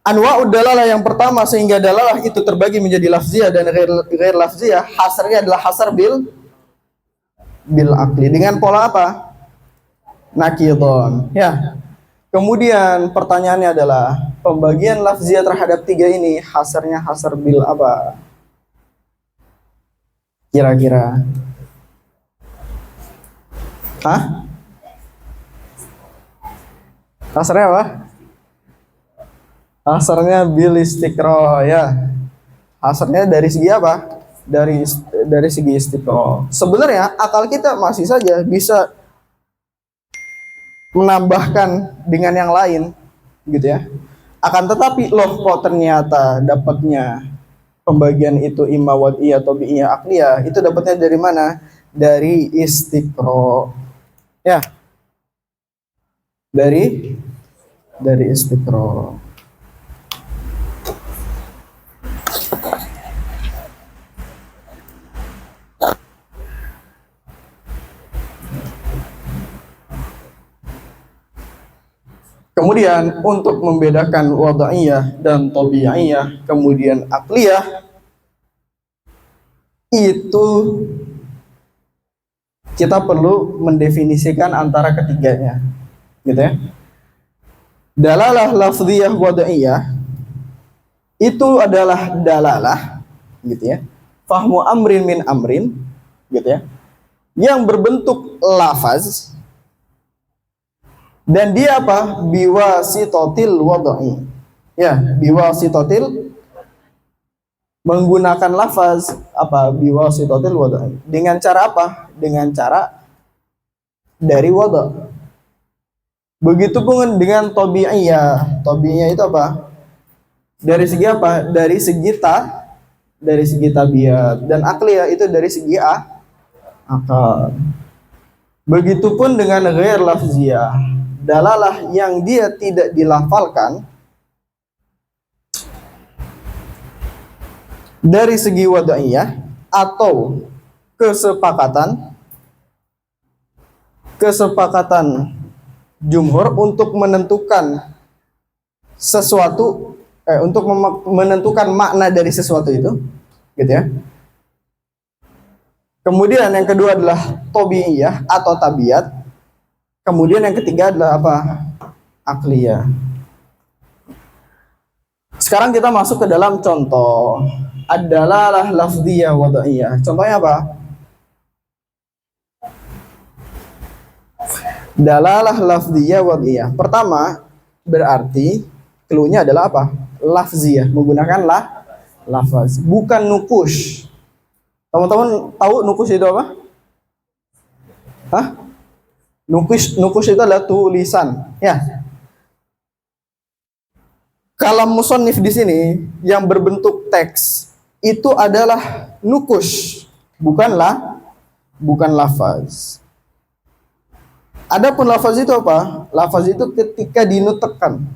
Anwa'ud dalalah yang pertama, sehingga dalalah itu terbagi menjadi lafziyah dan ghair lafziyah, hasarnya adalah hasar bil aqli. Dengan pola apa? Nakidon. Ya. Kemudian pertanyaannya adalah, pembagian lafziyah terhadap tiga ini hasarnya hasar bil apa? Kira-kira? Hah? Hasarnya apa? Hasarnya bil istiqro, ya. Hasarnya dari segi apa? Dari segi istiqro. Sebenarnya akal kita masih saja bisa menambahkan dengan yang lain, gitu ya. Akan tetapi loh, kok ternyata dapatnya pembagian itu imma wad'iyah atau bi'iyah aqliyah, itu dapatnya dari mana? Dari istiqro. Ya. Dari istiqro. Kemudian untuk membedakan wada'iyah dan tabi'iyah, kemudian aqliyah, itu kita perlu mendefinisikan antara ketiganya, gitu ya. Dalalah lafziyah wada'iyah itu adalah dalalah, gitu ya, fahmu amrin min amrin, gitu ya, yang berbentuk lafaz. Dan dia apa? Biwasitotil wad'i. Ya, biwasitotil, menggunakan lafaz apa? Biwasitotil wad'i. Dengan cara apa? Dengan cara dari wada'. Begitupun dengan tabi'iyah. Tabi'iyah itu apa? Dari segi apa? Dari segi tabiat. Dan aqliyah itu dari segi akal. Begitupun dengan ghair lafziyah. Dalalah yang dia tidak dilafalkan dari segi wada'iyah, atau kesepakatan jumhur untuk menentukan sesuatu, untuk menentukan makna dari sesuatu itu, gitu ya. Kemudian yang kedua adalah tabi'iyah atau tabiat. Kemudian yang ketiga adalah apa? Aqliyah. Sekarang kita masuk ke dalam contoh. Ad-dalalah lafziyah wada'iyah. Contohnya apa? Dalalah lafziyah wada'iyah. Pertama, berarti clue-nya adalah apa? Lafziyah, menggunakan lafaz, bukan nukush. Teman-teman tahu nukush itu apa? Hah? Nukush itu adalah tulisan, ya. Kalam musannif di sini yang berbentuk teks itu adalah nukush, bukan lafaz. Adapun lafaz itu apa? Lafaz itu ketika dinutekkan,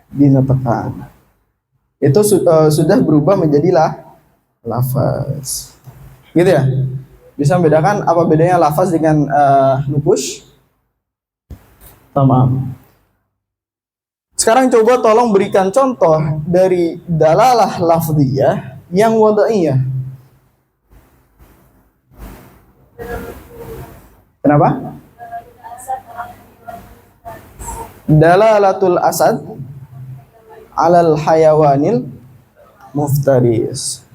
dinutekkan, itu sudah berubah menjadi lafaz, gitu ya. Bisa membedakan apa bedanya lafaz dengan nukush? Tamam. Sekarang coba tolong berikan contoh dari dalalah lafziyah yang wada'iyah. Kenapa? Dalalatul asad alal hayawanil muftaris.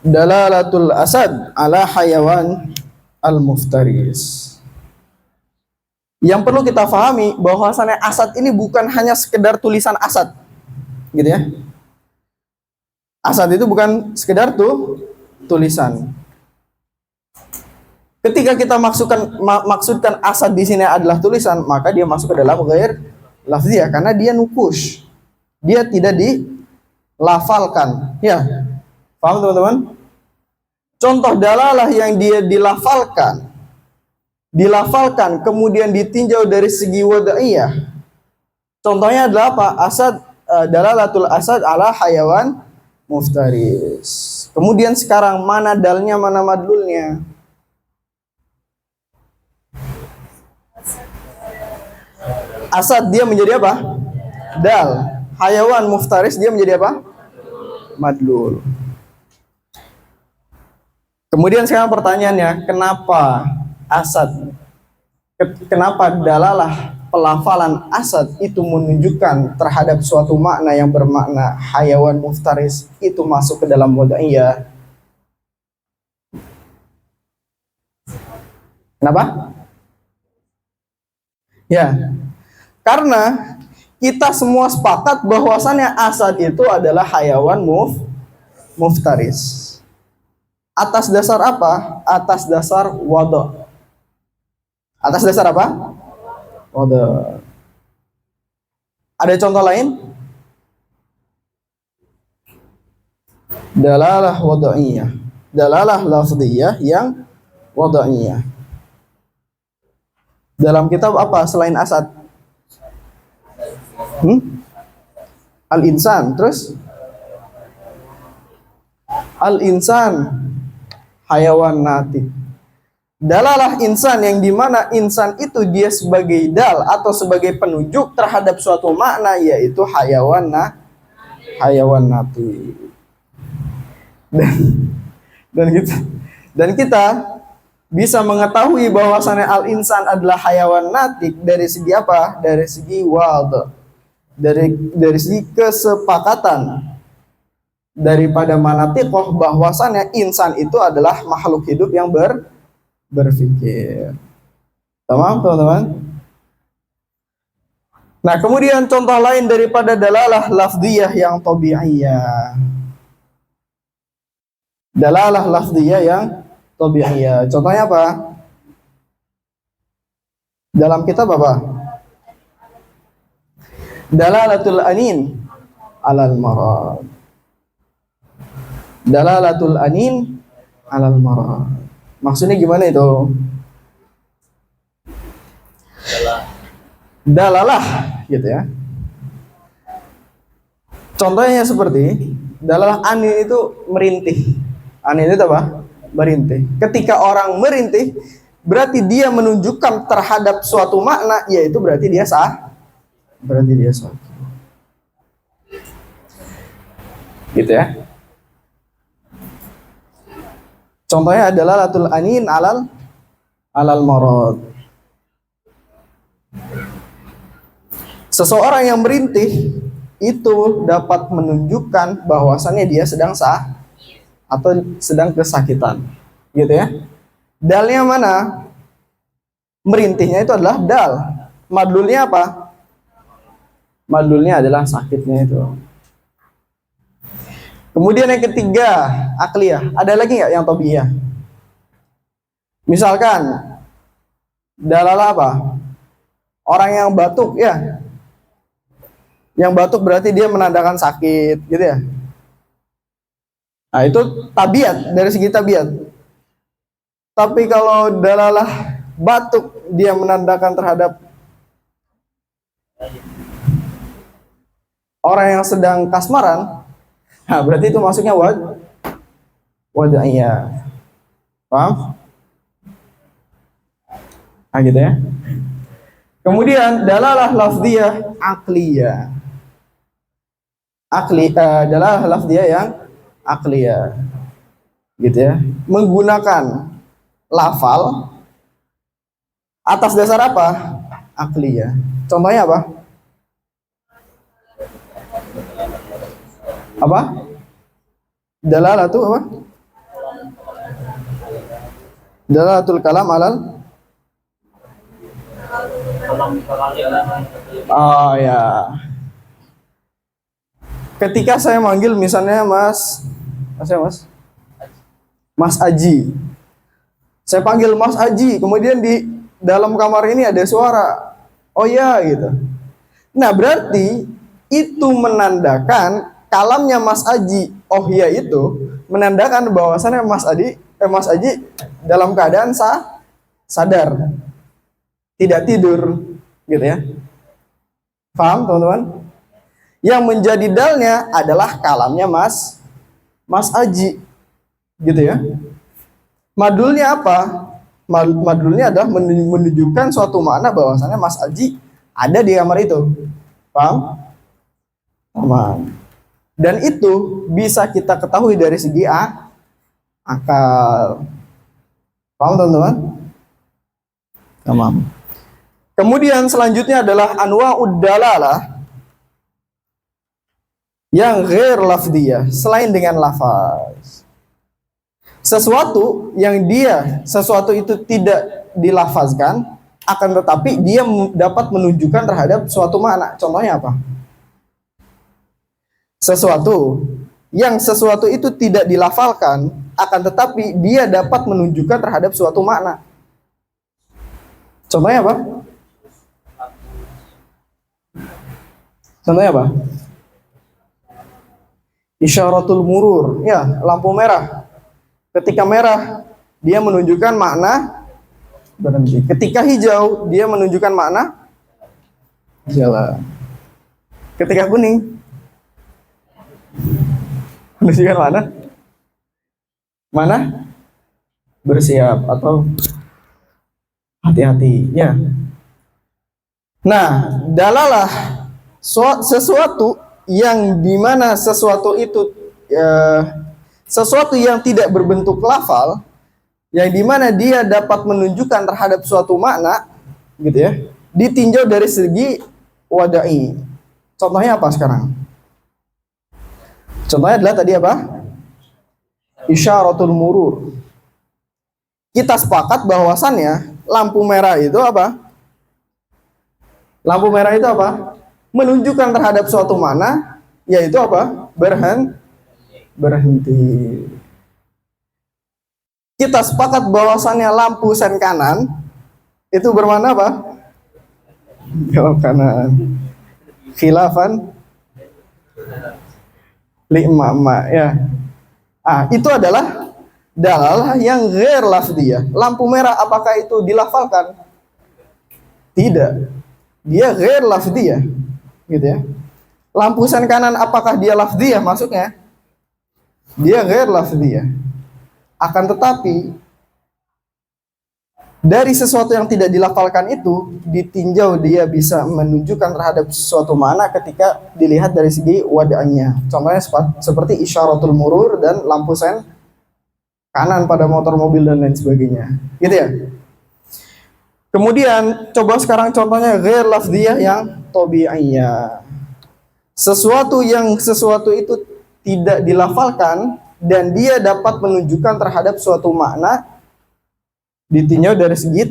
Dalalatul asad ala hayawan al-muftaris. Yang perlu kita pahami bahwasannya asad ini bukan hanya sekedar tulisan asad, gitu ya. Asad itu bukan sekedar tulisan. Ketika kita maksudkan asad di sini adalah tulisan, maka dia masuk ke dalam ghair lafziyah karena dia nukush. Dia tidak dilafalkan. Ya. Paham teman-teman? Contoh dalalah yang dia dilafalkan kemudian ditinjau dari segi wada'iyah. Contohnya adalah apa? Asad, dalalatul asad ala hayawan muftaris. Kemudian sekarang mana dalnya, mana madlulnya? Asad dia menjadi apa? Dal. Hayawan muftaris dia menjadi apa? Madlul. Kemudian sekarang pertanyaannya, kenapa asad? Kenapa dalalah pelafalan asad itu menunjukkan terhadap suatu makna yang bermakna hayawan muftaris itu masuk ke dalam wada'iyah? Kenapa? Ya, karena kita semua sepakat bahwasannya asad itu adalah hayawan muftaris. Atas dasar apa? Atas dasar wada'. Atas dasar apa? Wada'. Ada contoh lain? Dalalah wada'iyah. Dalalah lafziyah yang wada'iyah. Dalam kitab apa selain asad? Al-insan. Terus? Al-insan. Hayawan natik. Dalalah insan yang dimana insan itu dia sebagai dal atau sebagai penunjuk terhadap suatu makna yaitu hayawan natik. Dan kita bisa mengetahui bahwasannya al-insan adalah hayawan natik dari segi apa? Dari segi wad. Dari segi kesepakatan daripada manatiqoh bahwasannya insan itu adalah makhluk hidup yang berpikir. Tamam, teman-teman? Nah, kemudian contoh lain daripada dalalah lafdiyah yang tabi'iyah. Dalalah lafdiyah yang tabi'iyah. Contohnya apa? Dalam kitab apa? Dalalatul anin alal marad. Dalalatul anin alal marad. Maksudnya gimana itu? Dalalah gitu ya. Contohnya seperti dalalah anin itu merintih. Anin itu apa? Merintih. Ketika orang merintih, berarti dia menunjukkan terhadap suatu makna, yaitu berarti dia sah. Berarti dia sah. Gitu ya. Contohnya adalah latul anin alal marad. Seseorang yang merintih itu dapat menunjukkan bahwasannya dia sedang sah atau sedang kesakitan. Gitu ya. Dalnya mana? Merintihnya itu adalah dal. Madlulnya apa? Madlulnya adalah sakitnya itu. Kemudian yang ketiga, akliyah. Ada lagi nggak yang tabi'iyah? Misalkan dalalah apa? Orang yang batuk ya. Yang batuk berarti dia menandakan sakit, gitu ya. Nah, itu tabiat, dari segi tabiat. Tapi kalau dalalah batuk dia menandakan terhadap orang yang sedang kasmaran, nah berarti itu masuknya wada'iyah. Paham? Nah gitu ya. Kemudian dalalah lafdiyah akliyah. Dalalah lafdiyah yang akliyah. Gitu ya. Menggunakan lafal atas dasar apa? Akliyah. Contohnya apa? Apa? Dalalah itu apa? Dalalatul kalam alal. Oh ya. Ketika saya manggil misalnya Mas Aji. Saya panggil Mas Aji, kemudian di dalam kamar ini ada suara, oh ya gitu. Nah berarti itu menandakan kalamnya Mas Aji, oh ya itu menandakan bahwasannya Mas Aji dalam keadaan sadar, tidak tidur, gitu ya. Paham teman-teman? Yang menjadi dalnya adalah kalamnya Mas Aji, gitu ya. Madulnya apa? Madulnya adalah menunjukkan suatu makna bahwasannya Mas Aji ada di kamar itu. Paham? Paham. Dan itu bisa kita ketahui dari segi akal. Paham teman-teman? Paham. Kemudian selanjutnya adalah anwa'ud dalalah yang ghair lafdiyah, selain dengan lafaz. Sesuatu itu tidak dilafazkan, akan tetapi dia dapat menunjukkan terhadap suatu makna. Contohnya apa? Sesuatu itu tidak dilafalkan, akan tetapi dia dapat menunjukkan terhadap suatu makna. Contohnya apa? Contohnya apa? Isyaratul murur, ya, lampu merah. Ketika merah, dia menunjukkan makna berhenti. Ketika hijau, dia menunjukkan makna jalan. Ketika kuning, menunjukkan mana bersiap atau hati-hati, ya. Nah, dalalah sesuatu yang dimana sesuatu itu sesuatu yang tidak berbentuk lafal, yang dimana dia dapat menunjukkan terhadap suatu makna, gitu ya, ditinjau dari segi wadai. Contohnya apa sekarang? Contohnya adalah tadi apa? Isyaratul murur. Kita sepakat bahwasannya lampu merah itu apa? Lampu merah itu apa? Menunjukkan terhadap suatu makna, yaitu apa? Berhenti. Kita sepakat bahwasannya lampu sen kanan itu bermakna apa? Belok kanan. Khilafan li'ma, ya. Itu adalah dalalah yang ghair lafdiyah. Lampu merah apakah itu dilafalkan? Tidak. Dia ghair lafdiyah, gitu ya. Lampu sen kanan apakah dia lafdiyah masuknya? Dia ghair lafdiyah. Akan tetapi dari sesuatu yang tidak dilafalkan itu ditinjau dia bisa menunjukkan terhadap suatu makna ketika dilihat dari segi wadahnya. Contohnya seperti isyaratul murur dan lampu sen kanan pada motor, mobil dan lain sebagainya, gitu ya. Kemudian coba sekarang contohnya ghair lafdiyah yang tabi'iyah. Sesuatu itu tidak dilafalkan dan dia dapat menunjukkan terhadap suatu makna ditinjau dari segi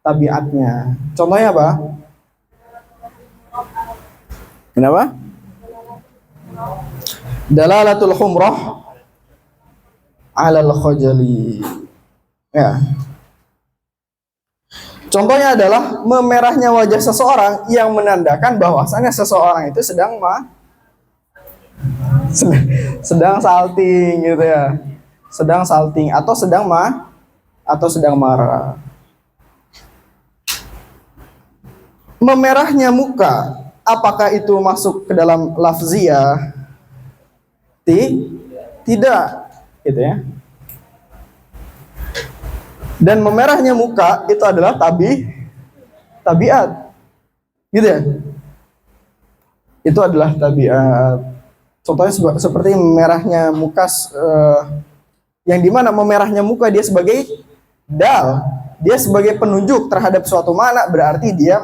tabiatnya. Contohnya apa? Kenapa? Dalalatul humrah alal khajali. Ya. Contohnya adalah memerahnya wajah seseorang yang menandakan bahwasannya seseorang itu sedang salting, gitu ya. Sedang salting atau sedang marah. Memerahnya muka, apakah itu masuk ke dalam lafziyah? Tidak, gitu ya. Dan memerahnya muka itu adalah tabiat, gitu ya. Itu adalah tabiat. Contohnya seperti merahnya muka, yang dimana memerahnya muka dia sebagai dal, dia sebagai penunjuk terhadap suatu makna, berarti dia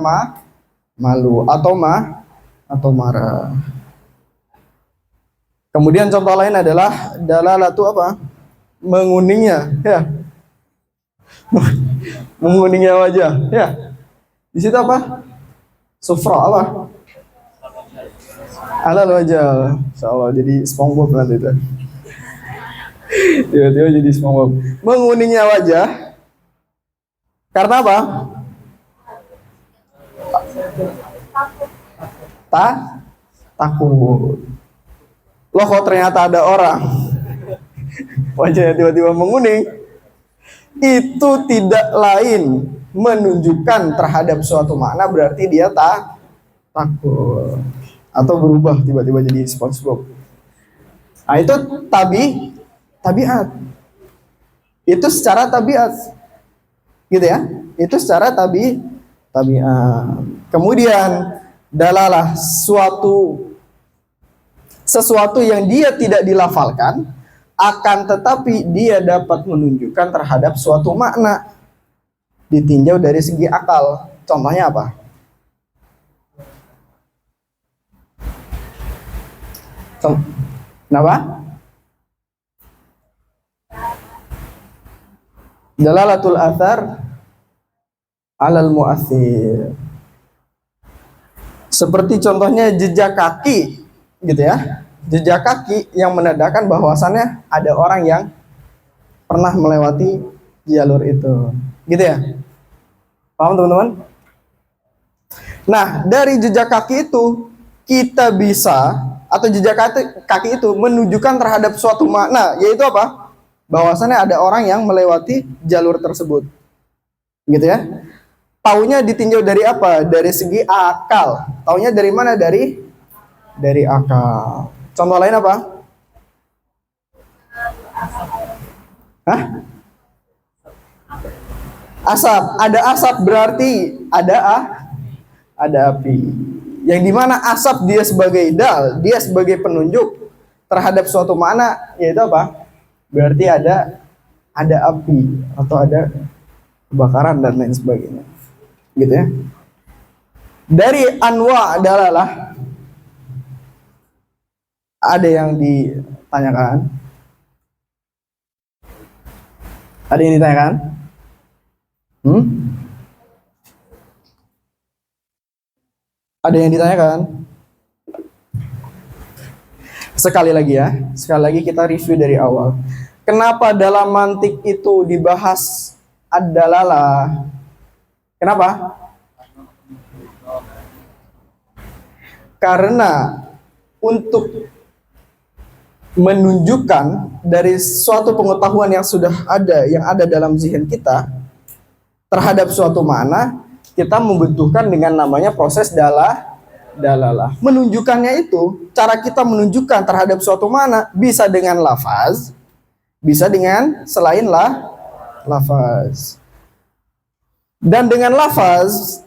malu atau marah. Kemudian contoh lain adalah dalalatu apa? Menguningnya, ya. Menguningnya wajah, ya. Di situ apa? Sufra apa? Alal wajah. Insyaallah jadi SpongeBob nanti itu. Tiba-tiba jadi SpongeBob. Menguningnya wajah Karena apa? Takut. Loh, kok ternyata ada orang wajahnya tiba-tiba menguning, itu tidak lain menunjukkan terhadap suatu makna, berarti dia takut atau berubah tiba-tiba jadi SpongeBob. Nah, itu tabiat. Itu secara tabiat, gitu ya. Itu secara tabiat. Kemudian dalalah sesuatu yang dia tidak dilafalkan, akan tetapi dia dapat menunjukkan terhadap suatu makna ditinjau dari segi akal. Contohnya apa? Kenapa? Dalalatul athar alal mu'athir. Seperti contohnya jejak kaki, gitu ya. Jejak kaki yang menandakan bahwasannya ada orang yang pernah melewati jalur itu, gitu ya. Paham teman-teman? Nah, dari jejak kaki itu kita bisa, atau jejak kaki itu menunjukkan terhadap suatu makna, yaitu apa? Bahwasannya ada orang yang melewati jalur tersebut, gitu ya. Taunya ditinjau dari apa? Dari segi akal. Taunya dari mana? Dari akal. Contoh lain apa? Hah? Asap. Ada asap berarti ada api. Yang dimana asap dia sebagai dia sebagai penunjuk terhadap suatu makna, yaitu apa? Berarti ada api atau ada kebakaran dan lain sebagainya, gitu ya. Dari anwa dalalah ada yang ditanyakan? Ada yang ditanyakan? Ada yang ditanyakan? Sekali lagi kita review dari awal. Kenapa dalam mantik itu dibahas ad-dalalah? Kenapa? Karena untuk menunjukkan dari suatu pengetahuan yang sudah ada dalam zihin kita terhadap suatu makna, kita membutuhkan dengan namanya proses dalalah. Menunjukkannya itu, cara kita menunjukkan terhadap suatu makna bisa dengan lafaz, bisa dengan selain lafaz. Dan dengan lafaz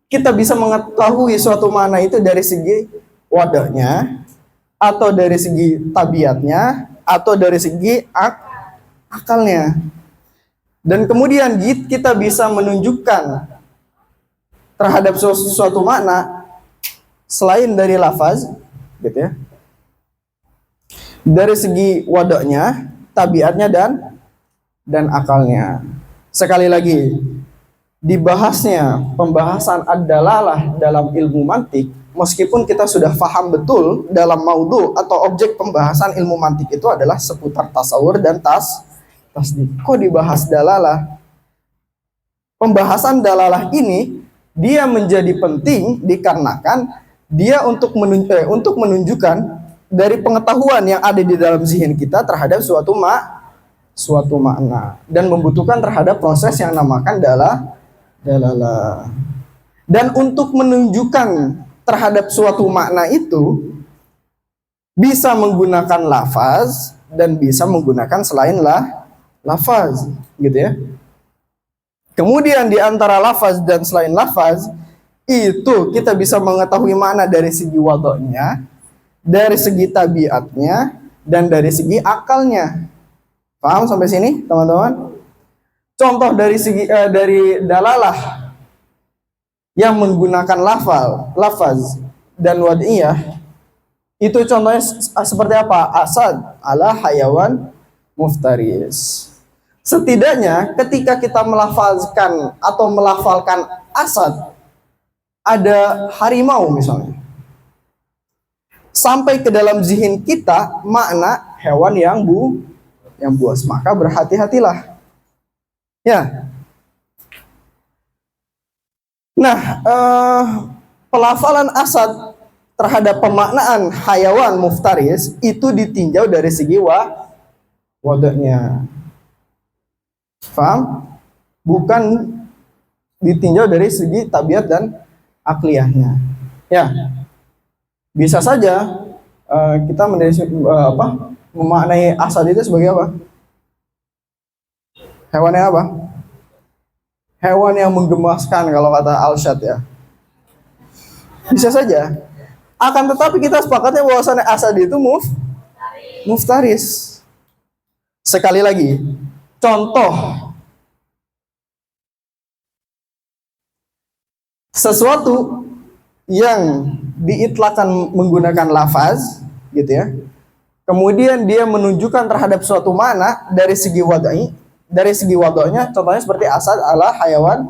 kita bisa mengetahui suatu makna itu dari segi wadahnya, atau dari segi tabiatnya, atau dari segi akalnya. Dan kemudian kita bisa menunjukkan terhadap suatu makna selain dari lafaz, gitu ya. Dari segi wadahnya, tabiatnya dan akalnya. Sekali lagi, dibahasnya pembahasan ad-dalalah dalam ilmu mantik, meskipun kita sudah paham betul dalam maudhu atau objek pembahasan ilmu mantik itu adalah seputar tasawur dan tasdik. Kok dibahas dalalah? Pembahasan dalalah ini dia menjadi penting dikarenakan dia untuk menunjukkan dari pengetahuan yang ada di dalam zihin kita terhadap suatu makna, dan membutuhkan terhadap proses yang namakan dalalah. Dan untuk menunjukkan terhadap suatu makna itu bisa menggunakan lafaz dan bisa menggunakan selain lafaz, gitu ya. Kemudian di antara lafaz dan selain lafaz itu kita bisa mengetahui makna dari segi wadahnya, dari segi tabiatnya, dan dari segi akalnya. Paham sampai sini, teman-teman? Contoh dari segi dari dalalah yang menggunakan lafaz dan wad'iyah itu contohnya seperti apa? Asad ala hayawan muftaris. Setidaknya ketika kita melafalkan asad, ada harimau misalnya, sampai ke dalam zihin kita makna hewan yang buas, maka berhati-hatilah. Ya. Nah, pelafalan asad terhadap pemaknaan hayawan muftaris itu ditinjau dari segi wadahnya. Paham? Bukan ditinjau dari segi tabiat dan akliyahnya. Ya, bisa saja kita memaknai asad itu sebagai apa? Hewannya apa? Hewan yang menggemaskan kalau kata Al-Shad ya. Bisa saja. Akan tetapi kita sepakatnya bahwasannya asad itu muftaris. Sekali lagi, contoh sesuatu yang diitlakan menggunakan lafaz gitu ya. Kemudian dia menunjukkan terhadap suatu makna dari segi wadai, dari segi wadahnya, contohnya seperti asad ala hayawan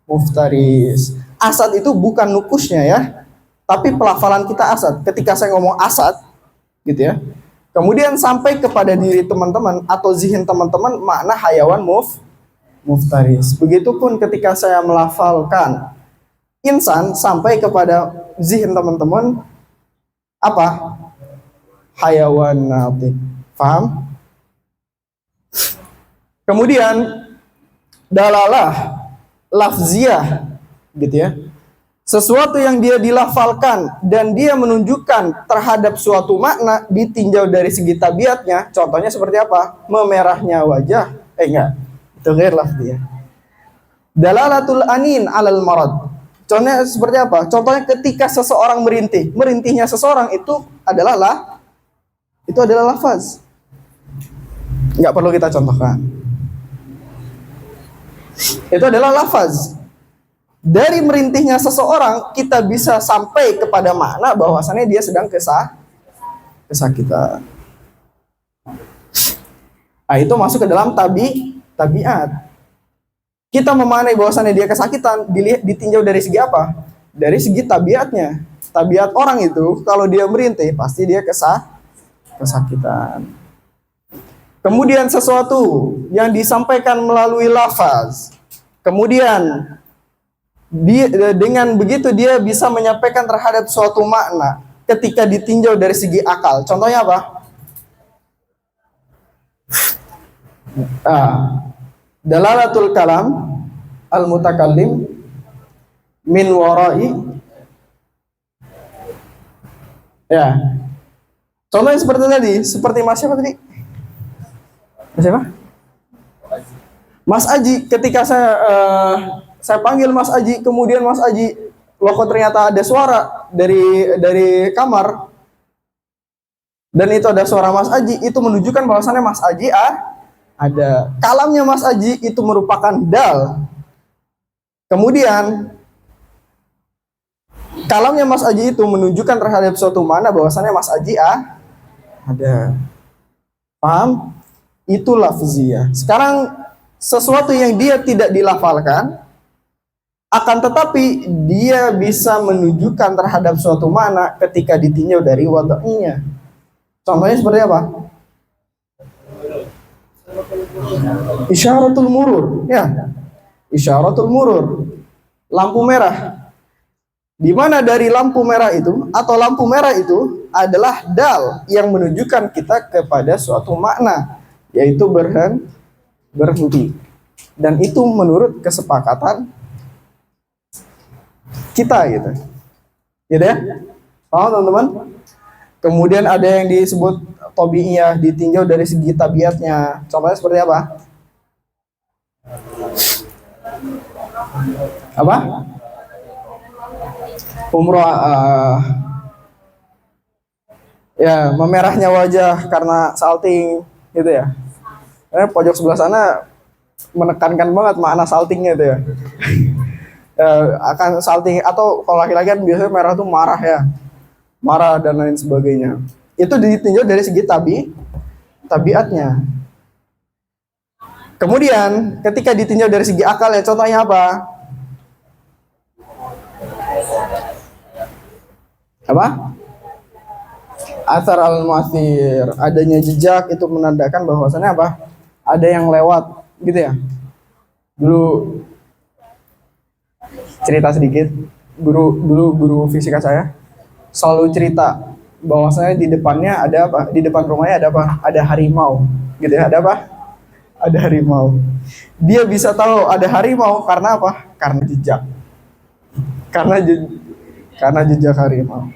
muftaris. Asad itu bukan nukusnya ya, tapi pelafalan kita asad. Ketika saya ngomong asad gitu ya, kemudian sampai kepada diri teman-teman atau zihin teman-teman makna hayawan muftaris. Begitupun ketika saya melafalkan insan sampai kepada zihin teman-teman apa? Hayawan natik. Paham? Kemudian dalalah lafziyah gitu ya. Sesuatu yang dia dilafalkan dan dia menunjukkan terhadap suatu makna ditinjau dari segi tabiatnya. Contohnya seperti apa? Memerahnya wajah. Enggak. Itu ghair lafziyah. Dalalatul anin alal marad. Contohnya seperti apa? Contohnya ketika seseorang merintih. Merintihnya seseorang itu adalah lafaz. Enggak perlu kita contohkan. Itu adalah lafaz. Dari merintihnya seseorang kita bisa sampai kepada makna bahwasannya dia sedang kesakitan. Nah, itu masuk ke dalam tabiat. Kita memaknai bahwasannya dia kesakitan ditinjau dari segi apa? Dari segi tabiatnya. Tabiat orang itu kalau dia merintih pasti dia kesakitan. Kemudian sesuatu yang disampaikan melalui lafaz. Kemudian dengan begitu dia bisa menyampaikan terhadap suatu makna ketika ditinjau dari segi akal. Contohnya apa? Dalalatul kalam al-mutakallim min warai. Ya. Contohnya seperti tadi, seperti Mas siapa tadi? Mas siapa? Mas Aji. Ketika saya panggil Mas Aji, kemudian Mas Aji, loh kok ternyata ada suara dari kamar, dan itu ada suara Mas Aji, itu menunjukkan bahwasannya Mas Aji ada. Kalamnya Mas Aji itu merupakan dal. Kemudian kalamnya Mas Aji itu menunjukkan terhadap suatu mana bahwasannya Mas Aji ada. Paham? Itu lafziyah. Sekarang sesuatu yang dia tidak dilafalkan, akan tetapi dia bisa menunjukkan terhadap suatu makna ketika ditinjau dari wadahnya. Contohnya seperti apa? Isyaratul murur, ya. Isyaratul murur. Lampu merah. Di mana dari lampu merah itu atau lampu merah itu adalah dal yang menunjukkan kita kepada suatu makna, yaitu berhenti. Dan itu menurut kesepakatan kita gitu. Gitu ya? Paham teman-teman? Kemudian ada yang disebut tabi'iyah, ditinjau dari segi tabiatnya. Contohnya seperti apa? Apa? Umrah. Ya, memerahnya wajah karena salting gitu ya. Pojok sebelah sana menekankan banget makna saltingnya itu ya. Akan salting, atau kalau laki-laki kan biasanya merah tuh marah ya, marah dan lain sebagainya. Itu ditinjau dari segi tabiatnya. Kemudian ketika ditinjau dari segi akal ya, contohnya apa? Apa? Athar al-mu'athir, adanya jejak itu menandakan bahwasannya apa? Ada yang lewat gitu ya. Dulu cerita sedikit. Guru fisika saya selalu cerita bahwasanya di depannya ada apa? Di depan rumahnya ada apa? Ada harimau, gitu ya. Ada apa? Ada harimau. Dia bisa tahu ada harimau karena apa? Karena jejak. Karena jejak harimau.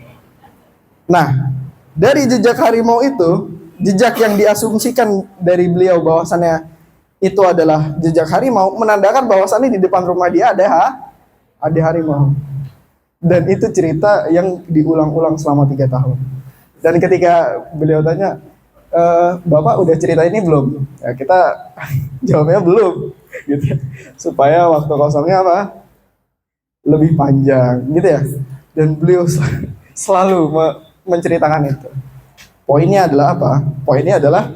Nah, dari jejak harimau itu, jejak yang diasumsikan dari beliau bahwasannya itu adalah jejak harimau, menandakan bahwasannya di depan rumah dia ada harimau. Dan itu cerita yang diulang-ulang selama 3 tahun. Dan ketika beliau tanya, Bapak udah cerita ini belum? Ya, kita jawabnya belum, gitu. Supaya waktu kosongnya apa? Lebih panjang, gitu ya. Dan beliau selalu menceritakan itu. Poinnya adalah apa? Poinnya adalah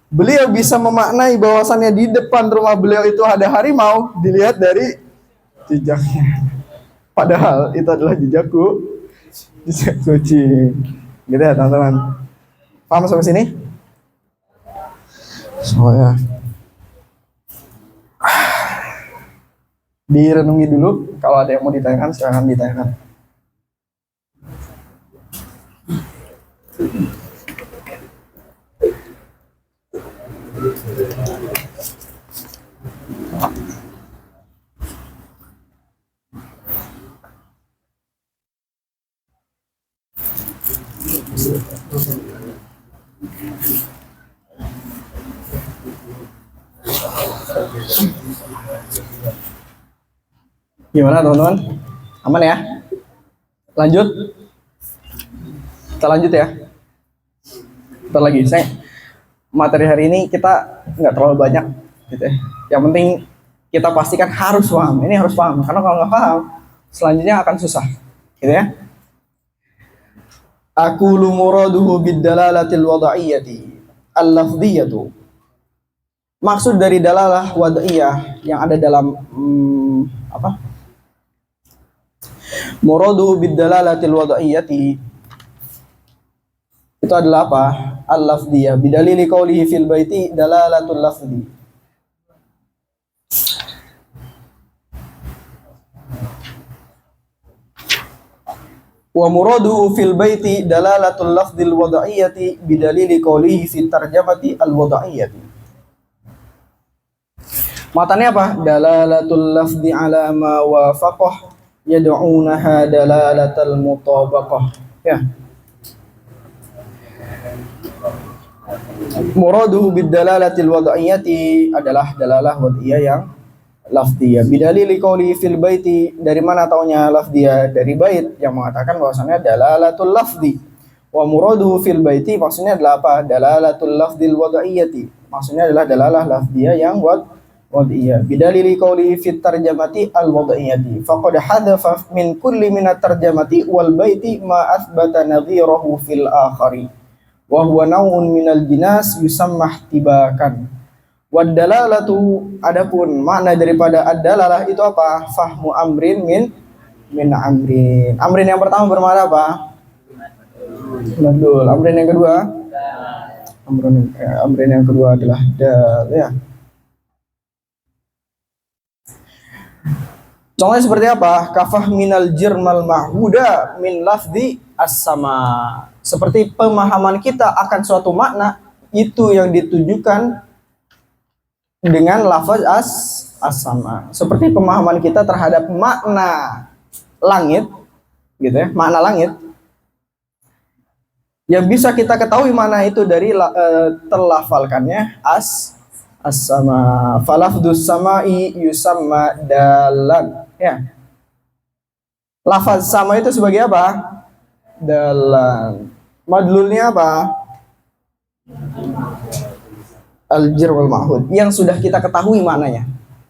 beliau bisa memaknai bahwasannya di depan rumah beliau itu ada harimau dilihat dari jejaknya. Padahal itu adalah jejak kucing. Gitu ya teman-teman. Paham sampai sini? So ya. Direnungi dulu. Kalau ada yang mau ditanyakan, silahkan ditanyakan. Gimana teman-teman? Aman ya? Lanjut? Kita lanjut ya. Bentar lagi, materi hari ini kita nggak terlalu banyak, gitu ya. Yang penting kita pastikan harus paham. Ini harus paham, karena kalau nggak paham, selanjutnya akan susah, gitu ya. Aqulu muraduhu bid-dalalatil wad'iyyati al-lafdhiyatu. Maksud dari dalalah wad'iyah yang ada dalam apa? Muraduhu bid-dalalatil wad'iyyati itu adalah apa? Al-lafdhiyah bidalili qawlihi fil baiti dalalatul lafdhi. Wa muraduhu fil baiti dalalatul lafdhil wad'iyyati bidalili qawlihi fit tarjamati al wad'iyyati. Matanya apa? Dalalatul lafdhi ala ma wafaqah yad'unaha dalalatul mutabaqah. Ya. Muraduhu bid dalalatil wad'iyyati adalah dalalah wad'iyah yang lafdiyah. Bidalili qawli fil baiti, dari mana taunya lafdiyah? Dari bait yang mengatakan bahwasannya dalalatul lafdi. Wa muraduhu fil baiti maksudnya adalah apa? Dalalatul lafdil wad'iyyati. Maksudnya adalah dalalah lafdiyah yang wad'iyah. Bidalili qawli fit tarjamati al wad'iyyati. Faqad hadafa min kulli min at-tarjamati wal baiti ma athbata nadhirahu fil akhari. Wa huwa naw'un minal jinas yusammah tibakan. Wadalalatu, adapun makna daripada ad-dalalah itu apa? Fahmu amrin min amrin. Amrin yang pertama bermakna apa? Madlul. Amrin yang kedua? Amrin yang kedua adalah dal, ya. Contohnya seperti apa? Kafah minal jirmal ma'huda min lafzi as-sama. Seperti pemahaman kita akan suatu makna itu yang ditujukan dengan lafaz as-sama. Seperti pemahaman kita terhadap makna langit, gitu ya, makna langit. Yang bisa kita ketahui mana itu dari terlafalkannya as-sama. Falafdus samai yusamma dalan. Ya. Lafaz sama itu sebagai apa? Dalan. Madlulnya apa? Al-jir wal ma'hud, yang sudah kita ketahui maknanya.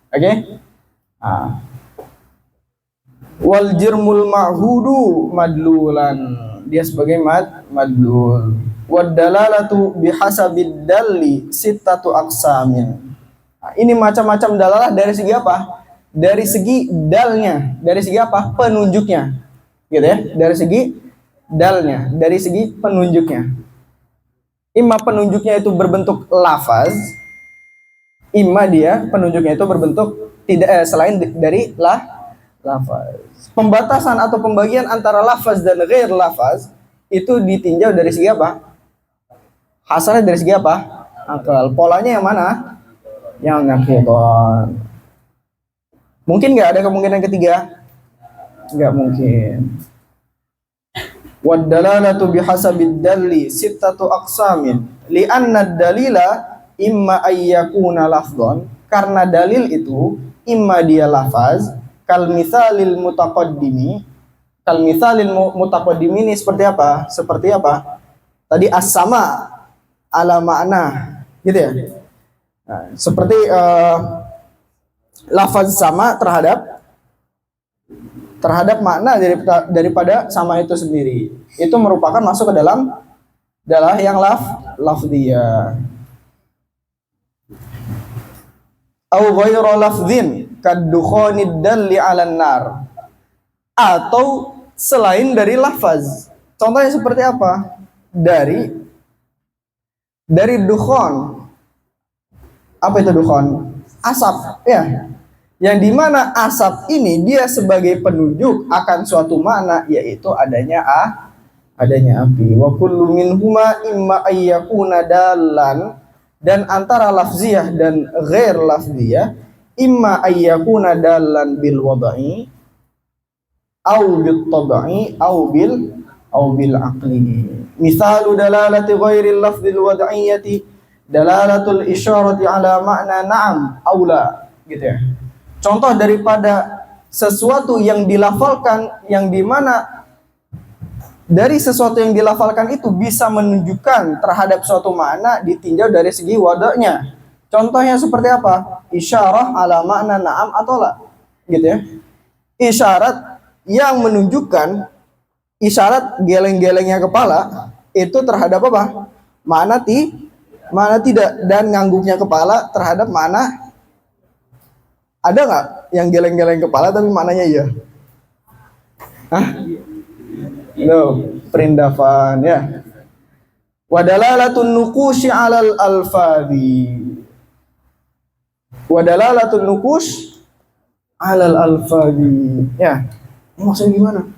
Oke? Okay? Nah. Wal jirmul ma'hudu madlulan, dia sebagai madlul. Wad dalalatu bihasabid dalli sittatu aqsamin. Nah, ini macam-macam dalalah dari segi apa? Dari segi dalnya, dari segi apa? Penunjuknya. Gitu ya? Dari segi dalnya, dari segi penunjuknya. Imma penunjuknya itu berbentuk lafaz, imma dia penunjuknya itu berbentuk tidak selain dari lafaz. Pembatasan atau pembagian antara lafaz dan ghair lafaz itu ditinjau dari segi apa? Hasilnya dari segi apa? Akal. Polanya yang mana? Yang nakidon. Mungkin nggak ada kemungkinan ketiga? Nggak mungkin. Wad-dalalatu bihasabi dalli sittatu aqsamin li'anna ad-dalila imma ayyakuna lafdhan, karena dalil itu imma dia lafaz, kal mithalil mutaqaddimi. Kal mithalil mutaqaddimi ini seperti apa? Seperti apa? Tadi as-sama ala makna, gitu ya. Nah, seperti lafaz sama terhadap makna daripada sama itu sendiri. Itu merupakan masuk ke dalam yang lafdhiyah. Au ghairu lafdhin kadukhanid dalli 'alan nar. Atau selain dari lafaz. Contohnya seperti apa? Dari dukhon. Apa itu dukhon? Asap, ya. Yang dimana asap ini dia sebagai penunjuk akan suatu makna, yaitu adanya api. Wa kullu minhuma imma ayyakuna dalan, dan antara lafziyah dan ghair lafziyah imma ayyakuna dalan bil wada'i au bil tabai au bil aqli. Misalu dalalati ghairil lafzil wad'iyyati dalalatul isyarati ala makna na'am au la, gitu ya. Contoh daripada sesuatu yang dilafalkan, yang dimana dari sesuatu yang dilafalkan itu bisa menunjukkan terhadap suatu makna ditinjau dari segi wada'nya. Contohnya seperti apa? Isyarah ala makna na'am atau la, gitu ya. Isyarat yang menunjukkan, isyarat geleng-gelengnya kepala itu terhadap apa? Makna tidak, dan ngangguknya kepala terhadap makna. Ada nggak yang geleng-geleng kepala tapi maknanya iya? Hah? No, perindavan ya. Wadalalatun nukushi 'alal alfadhi. Wadalalatun nukush 'alal alfadhi. Ya. Maksudnya gimana?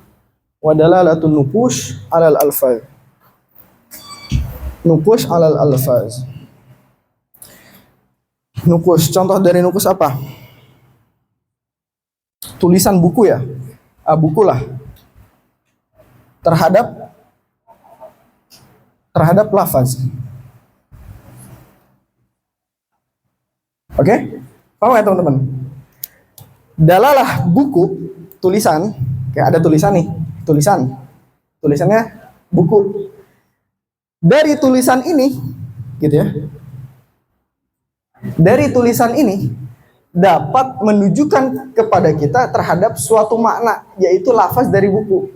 Wadalalatun nukush 'alal alfadhi. Nukush 'alal alfaz. Nukush, contoh dari nukush apa? Tulisan buku ya, buku lah, terhadap lafaz. Oke? Paham ya teman-teman? Dalalah buku, tulisan, kayak ada tulisan nih, tulisannya buku. Dari tulisan ini, gitu ya. Dari tulisan ini dapat menunjukkan kepada kita terhadap suatu makna, yaitu lafaz dari buku.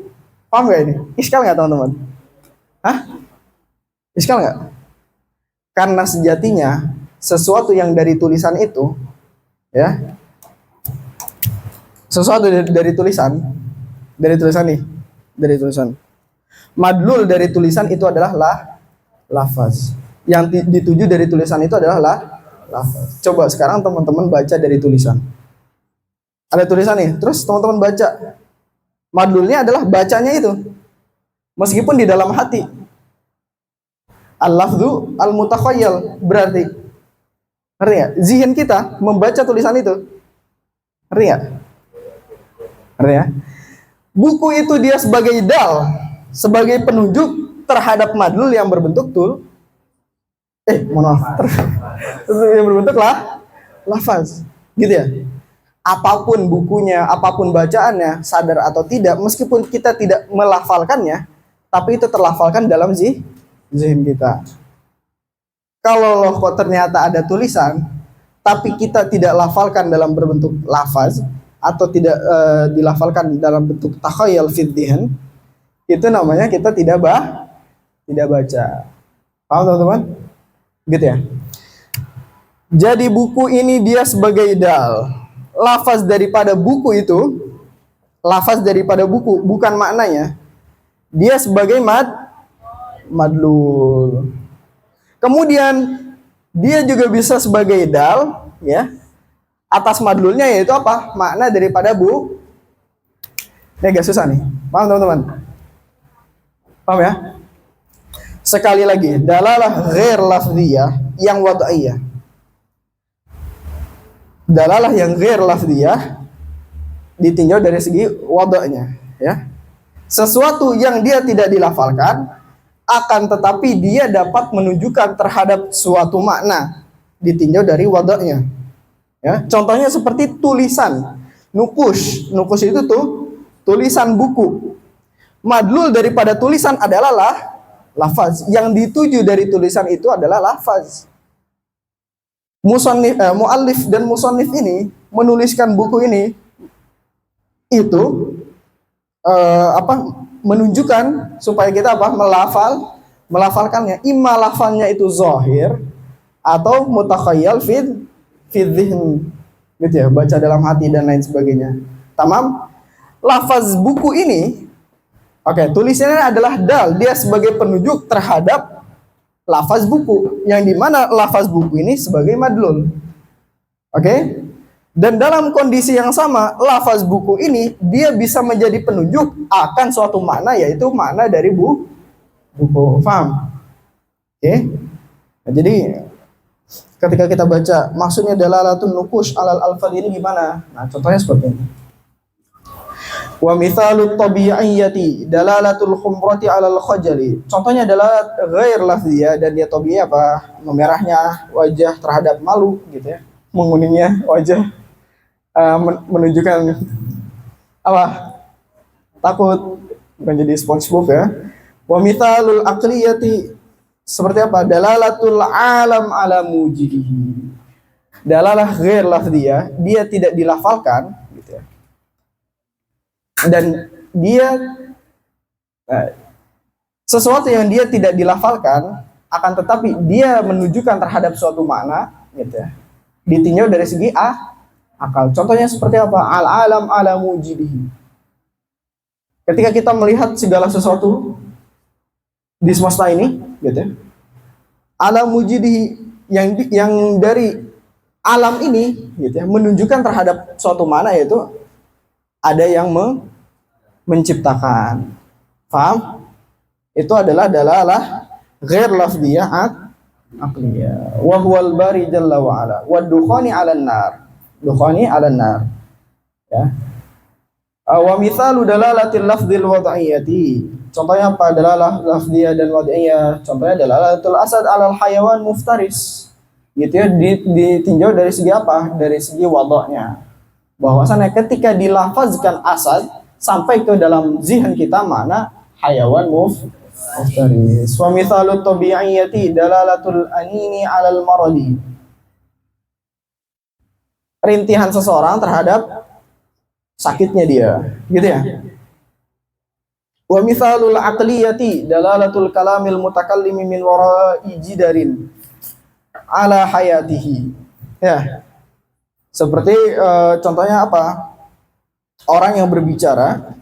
Paham nggak ini? Iskal nggak teman-teman? Hah? Iskal nggak? Karena sejatinya sesuatu yang dari tulisan itu, ya, sesuatu dari tulisan nih, dari tulisan. Madlul dari tulisan itu adalah lafaz. Yang dituju dari tulisan itu adalah lafaz. Coba sekarang teman-teman baca dari tulisan. Ada tulisan nih, terus teman-teman baca. Madlulnya adalah bacanya itu. Meskipun di dalam hati. Al-lafzu al-mutakhayyal, berarti. Ngerti ya? Zihin kita membaca tulisan itu. Ngerti ya? Ngerti ya? Buku itu dia sebagai dal, sebagai penunjuk terhadap madlul yang berbentuk yang berbentuk lafaz, gitu ya. Apapun bukunya, apapun bacaannya, sadar atau tidak, meskipun kita tidak melafalkannya, tapi itu terlafalkan dalam zihin kita. Kalau loh kok ternyata ada tulisan, tapi kita tidak lafalkan dalam berbentuk lafaz, atau tidak dilafalkan dalam bentuk takhayyul fi dzihn, itu namanya kita tidak baca. Paham teman-teman? Gitu ya. Jadi buku ini dia sebagai dal. Lafaz daripada buku itu, lafaz daripada buku bukan maknanya. Dia sebagai madlul. Kemudian dia juga bisa sebagai dal, ya. Atas madlulnya yaitu apa? Makna daripada Ini agak susah nih. Paham teman-teman? Paham ya? Sekali lagi, dalalah ghair lafziyah yang wad'iyah. Dalalah yang ghair lafziyah ditinjau dari segi wada'nya, ya. Sesuatu yang dia tidak dilafalkan, akan tetapi dia dapat menunjukkan terhadap suatu makna ditinjau dari wada'nya. Ya, contohnya seperti tulisan, nukush. Nukush itu tuh tulisan buku. Madlul daripada tulisan adalah lafaz. Yang dituju dari tulisan itu adalah lafaz. Muallif dan musannif ini menuliskan buku ini itu menunjukkan supaya kita melafalkannya. Imma lafalnya itu zahir atau mutakhayyal fi dzihn, gitu ya, baca dalam hati dan lain sebagainya. Tamam. Lafaz buku ini, tulisannya adalah dal, dia sebagai penunjuk terhadap lafaz buku, yang dimana lafaz buku ini sebagai madlul. Dan dalam kondisi yang sama, lafaz buku ini dia bisa menjadi penunjuk akan suatu makna, yaitu makna dari buku. Paham? Nah, jadi ketika kita baca maksudnya dalalatun nukush alal alfaz ini gimana? Nah, contohnya seperti ini. Wa mithalut tabi'iyyati dalalatul khumrati alal khajali. Contohnya adalah ghair lafziyah dan dia tabi'i memerahnya wajah terhadap malu, gitu ya. Menguningnya wajah menunjukkan takut, bukan jadi SpongeBob ya. Wa mithalul aqliyati seperti apa? Dalalatul alam ala mujidihi. Dalalah ghair lafziyah, dia tidak dilafalkan, gitu ya. Dan dia sesuatu yang dia tidak dilafalkan, akan tetapi dia menunjukkan terhadap suatu makna, gitu ya. Ditinjau dari segi akal. Contohnya seperti apa? Al-alam ala mujidihi. Ketika kita melihat segala sesuatu di semesta ini, gitu ya, ala mujidihi, yang dari alam ini, gitu ya, menunjukkan terhadap suatu makna, yaitu ada yang menciptakan. Paham? Itu adalah dalalah ghair lafziyah aqliyah. Wa huwal bari jalla wa ala wa dukhani 'alan nar. Dukhani 'alan nar. Ya. Wa mithalu dalalatil lafdzil wad'iyyati. Contohnya apa? Dalalah lafziyah dan wad'iyah. Contohnya dalalatul asad 'alal hayawan muftaris. Gitu ya, ditinjau dari segi apa? Dari segi wada'nya. Bahwasannya ketika dilafazkan asad sampai ke dalam zihan kita mana hayawan muftaris. Wa mithalut tabi'iyyati dalalatul anini 'alal maradi. Rintihan seseorang terhadap sakitnya dia, gitu ya. Wa mithalul aqliyati dalalatul kalamil mutakallimi min wara'i jidarin 'ala hayatihi. Ya. Seperti contohnya apa? Orang yang berbicara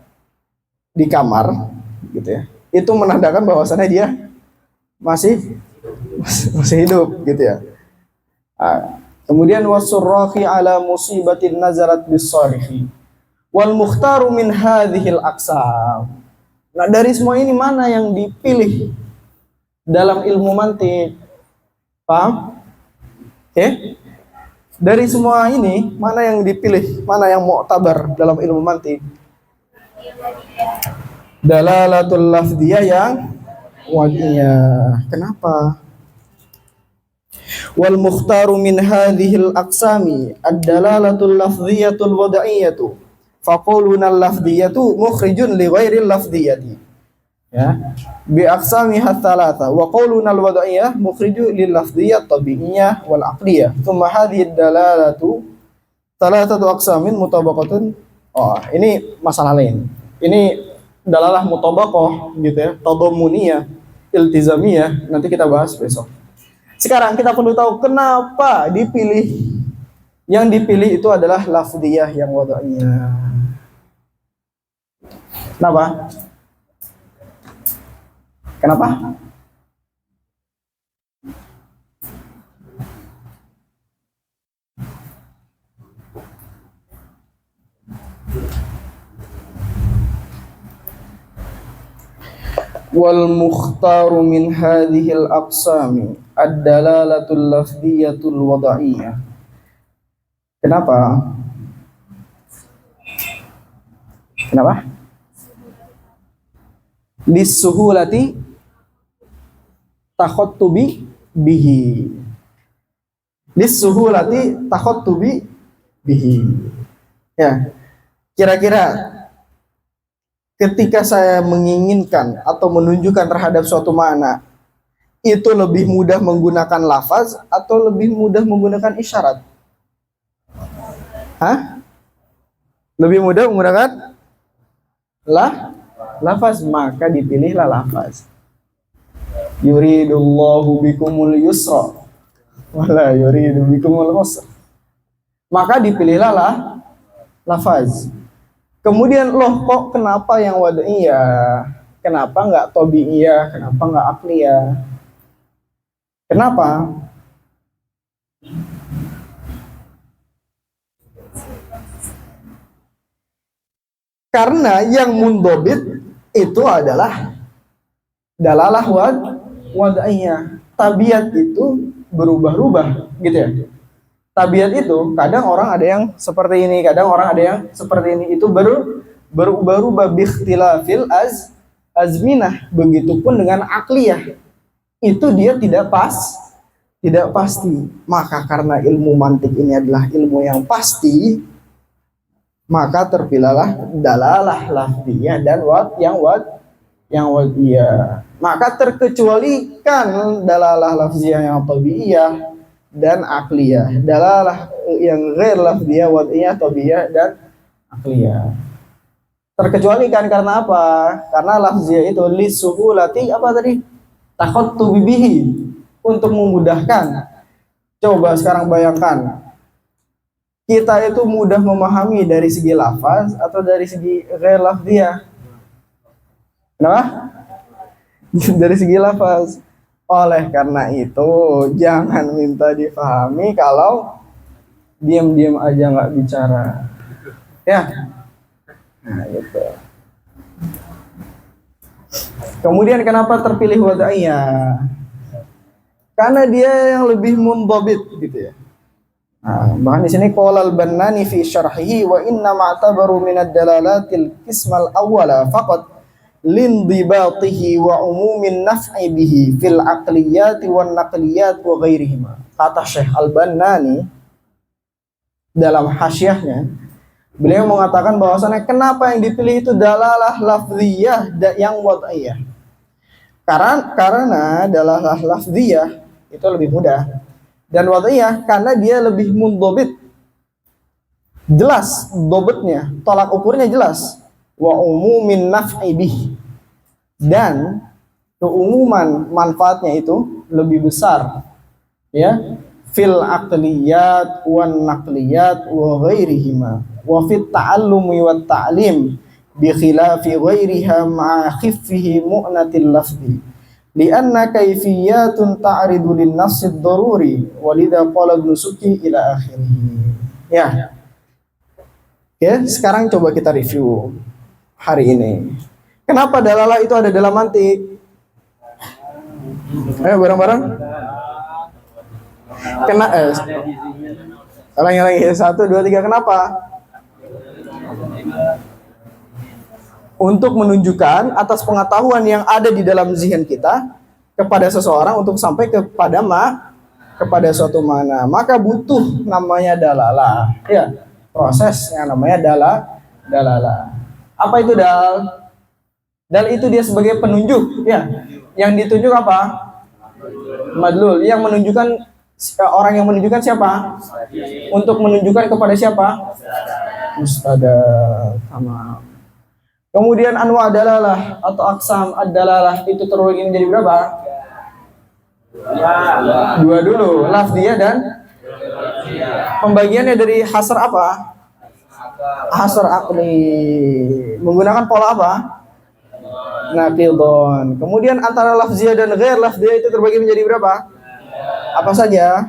di kamar, gitu ya. Itu menandakan bahwasannya dia masih hidup, gitu ya. Kemudian wasurrahi ala musibatin nazarat bis-salihi wal mukhtaru min hadhil aqsam. Nah, dari semua ini mana yang dipilih dalam ilmu mantik? Paham? Dari semua ini mana yang dipilih, mana yang mu'tabar dalam ilmu mantik? Dalalatul lafziyah yang wad'iyah. Kenapa? Wal mukhtaru min hadhil aqsami ad-dalalatul lafziyatul wad'iyatu faquluna al-lafziyatu mukhrijun li ghairil lafziyati, ya, bi aqsamiha thalatha wa qawluna al-wad'iyah mukhriju lil lafziyyah tabi'iyyah wal aqliyah thumma hadhihi ad-dalalatu thalathatu aqsamin mutabaqatun. Ini masalah lain. Ini dalalah mutabaqah, gitu ya, tadammuniyah, iltizamiyah, nanti kita bahas besok. Sekarang kita perlu tahu kenapa dipilih. Yang dipilih itu adalah lafziyah yang wad'iyah. Kenapa? Kenapa? wal mukhtaru min hadhil aqsami ad-dalalatul lafziyatul wada'iyah. Kenapa? Kenapa? Lisuhulati takhottubi bihi. Lisuhulati takhottubi bihi. Ya, kira-kira ketika saya menginginkan atau menunjukkan terhadap suatu makna, itu lebih mudah menggunakan lafaz atau lebih mudah menggunakan isyarat? Hah? Lebih mudah menggunakan lafaz, maka dipilihlah lafaz. Yuridullahu bikumul yusra wala yuridu bikumul usra. Maka dipilihlah lafaz. Kemudian loh kok kenapa yang wad'iyah? Kenapa nggak tobi'iyah? Kenapa nggak akliyah? Kenapa? Karena yang mundobit itu adalah dalalah wad'iyah. Tabiat itu berubah-ubah gitu ya. Tabiat itu kadang orang ada yang seperti ini, kadang orang ada yang seperti ini. Itu berubah-ubah bikhtilafil azminah. Begitupun dengan akliyah. Itu dia tidak pasti. Maka karena ilmu mantik ini adalah ilmu yang pasti, maka terpilihlah dalalah lafziyah dan yang wad'iyah. Maka terkecualikan dalalah lafziyah yang tabi'iyah dan akliyah. Dalalah yang ghair lafziyah, wad'iyah, tabi'iyah dan akliyah. Terkecualikan karena apa? Karena lafziyah itu lisuhulati apa tadi? Takhottu bihi, untuk memudahkan. Coba sekarang bayangkan, kita itu mudah memahami dari segi lafaz atau dari segi ghair lafziyah? Kenapa? Dari segi lafaz. Oleh karena itu jangan minta difahami kalau diam-diam aja nggak bicara, ya. Nah, gitu. Kemudian kenapa terpilih wad'iyah? Karena dia yang lebih mundhabit gitu ya. Nah, bahkan di sini qala al-Bannani fi syarhihi wa inna ma'tabaru min ad-dalalatil qismal awwala faqat lindibatihi wa umumin naf'i bihi fil aqliyati wan naqliyat wa ghairihima. Kata Syekh Al-Bannani dalam hasyiahnya, beliau mengatakan bahwasannya kenapa yang dipilih itu dalalah lafziyah yang wad'iyah. Karena dalalah lafziyah itu lebih mudah, dan wad'iyah karena dia lebih mundhabit. Jelas dobetnya, tolak ukurnya jelas. Wa umumin naf'i bih, dan keumuman manfaatnya itu lebih besar, ya, fil aqliyat wan naqliyat wa ghairihima wa fit ta'allumi wat ta'lim bi khilafi ghairiha ma'a khiffihi mu'natil lafzi lianna kayfiyatun ta'ridu lin nafs ad-daruri walidha qala Ibnu Suki ila akhirih. Ya. Oke, sekarang coba kita review hari ini. Kenapa dalalah itu ada dalam mantik? Ayo bareng-bareng. Lagi 1, 2, 3. Kenapa? Untuk menunjukkan atas pengetahuan yang ada di dalam zihin kita kepada seseorang untuk sampai kepada suatu makna. Maka butuh namanya dalalah. Ya, proses yang namanya dalalah. Apa itu dal? Dal itu dia sebagai penunjuk, ya. Yang ditunjuk apa? Madlul. Yang menunjukkan orang yang menunjukkan siapa? Untuk menunjukkan kepada siapa? Mustada. Tamam. Kemudian anwa dalalah atau aksam ad-dalalah itu terbagi menjadi berapa? 2 dulu, lafziyah dan pembagiannya dari hasr apa? Hasr aqli. Menggunakan pola apa? Naqidon. Kemudian antara lafziyah dan ghair lafziyah itu terbagi menjadi berapa? Apa saja?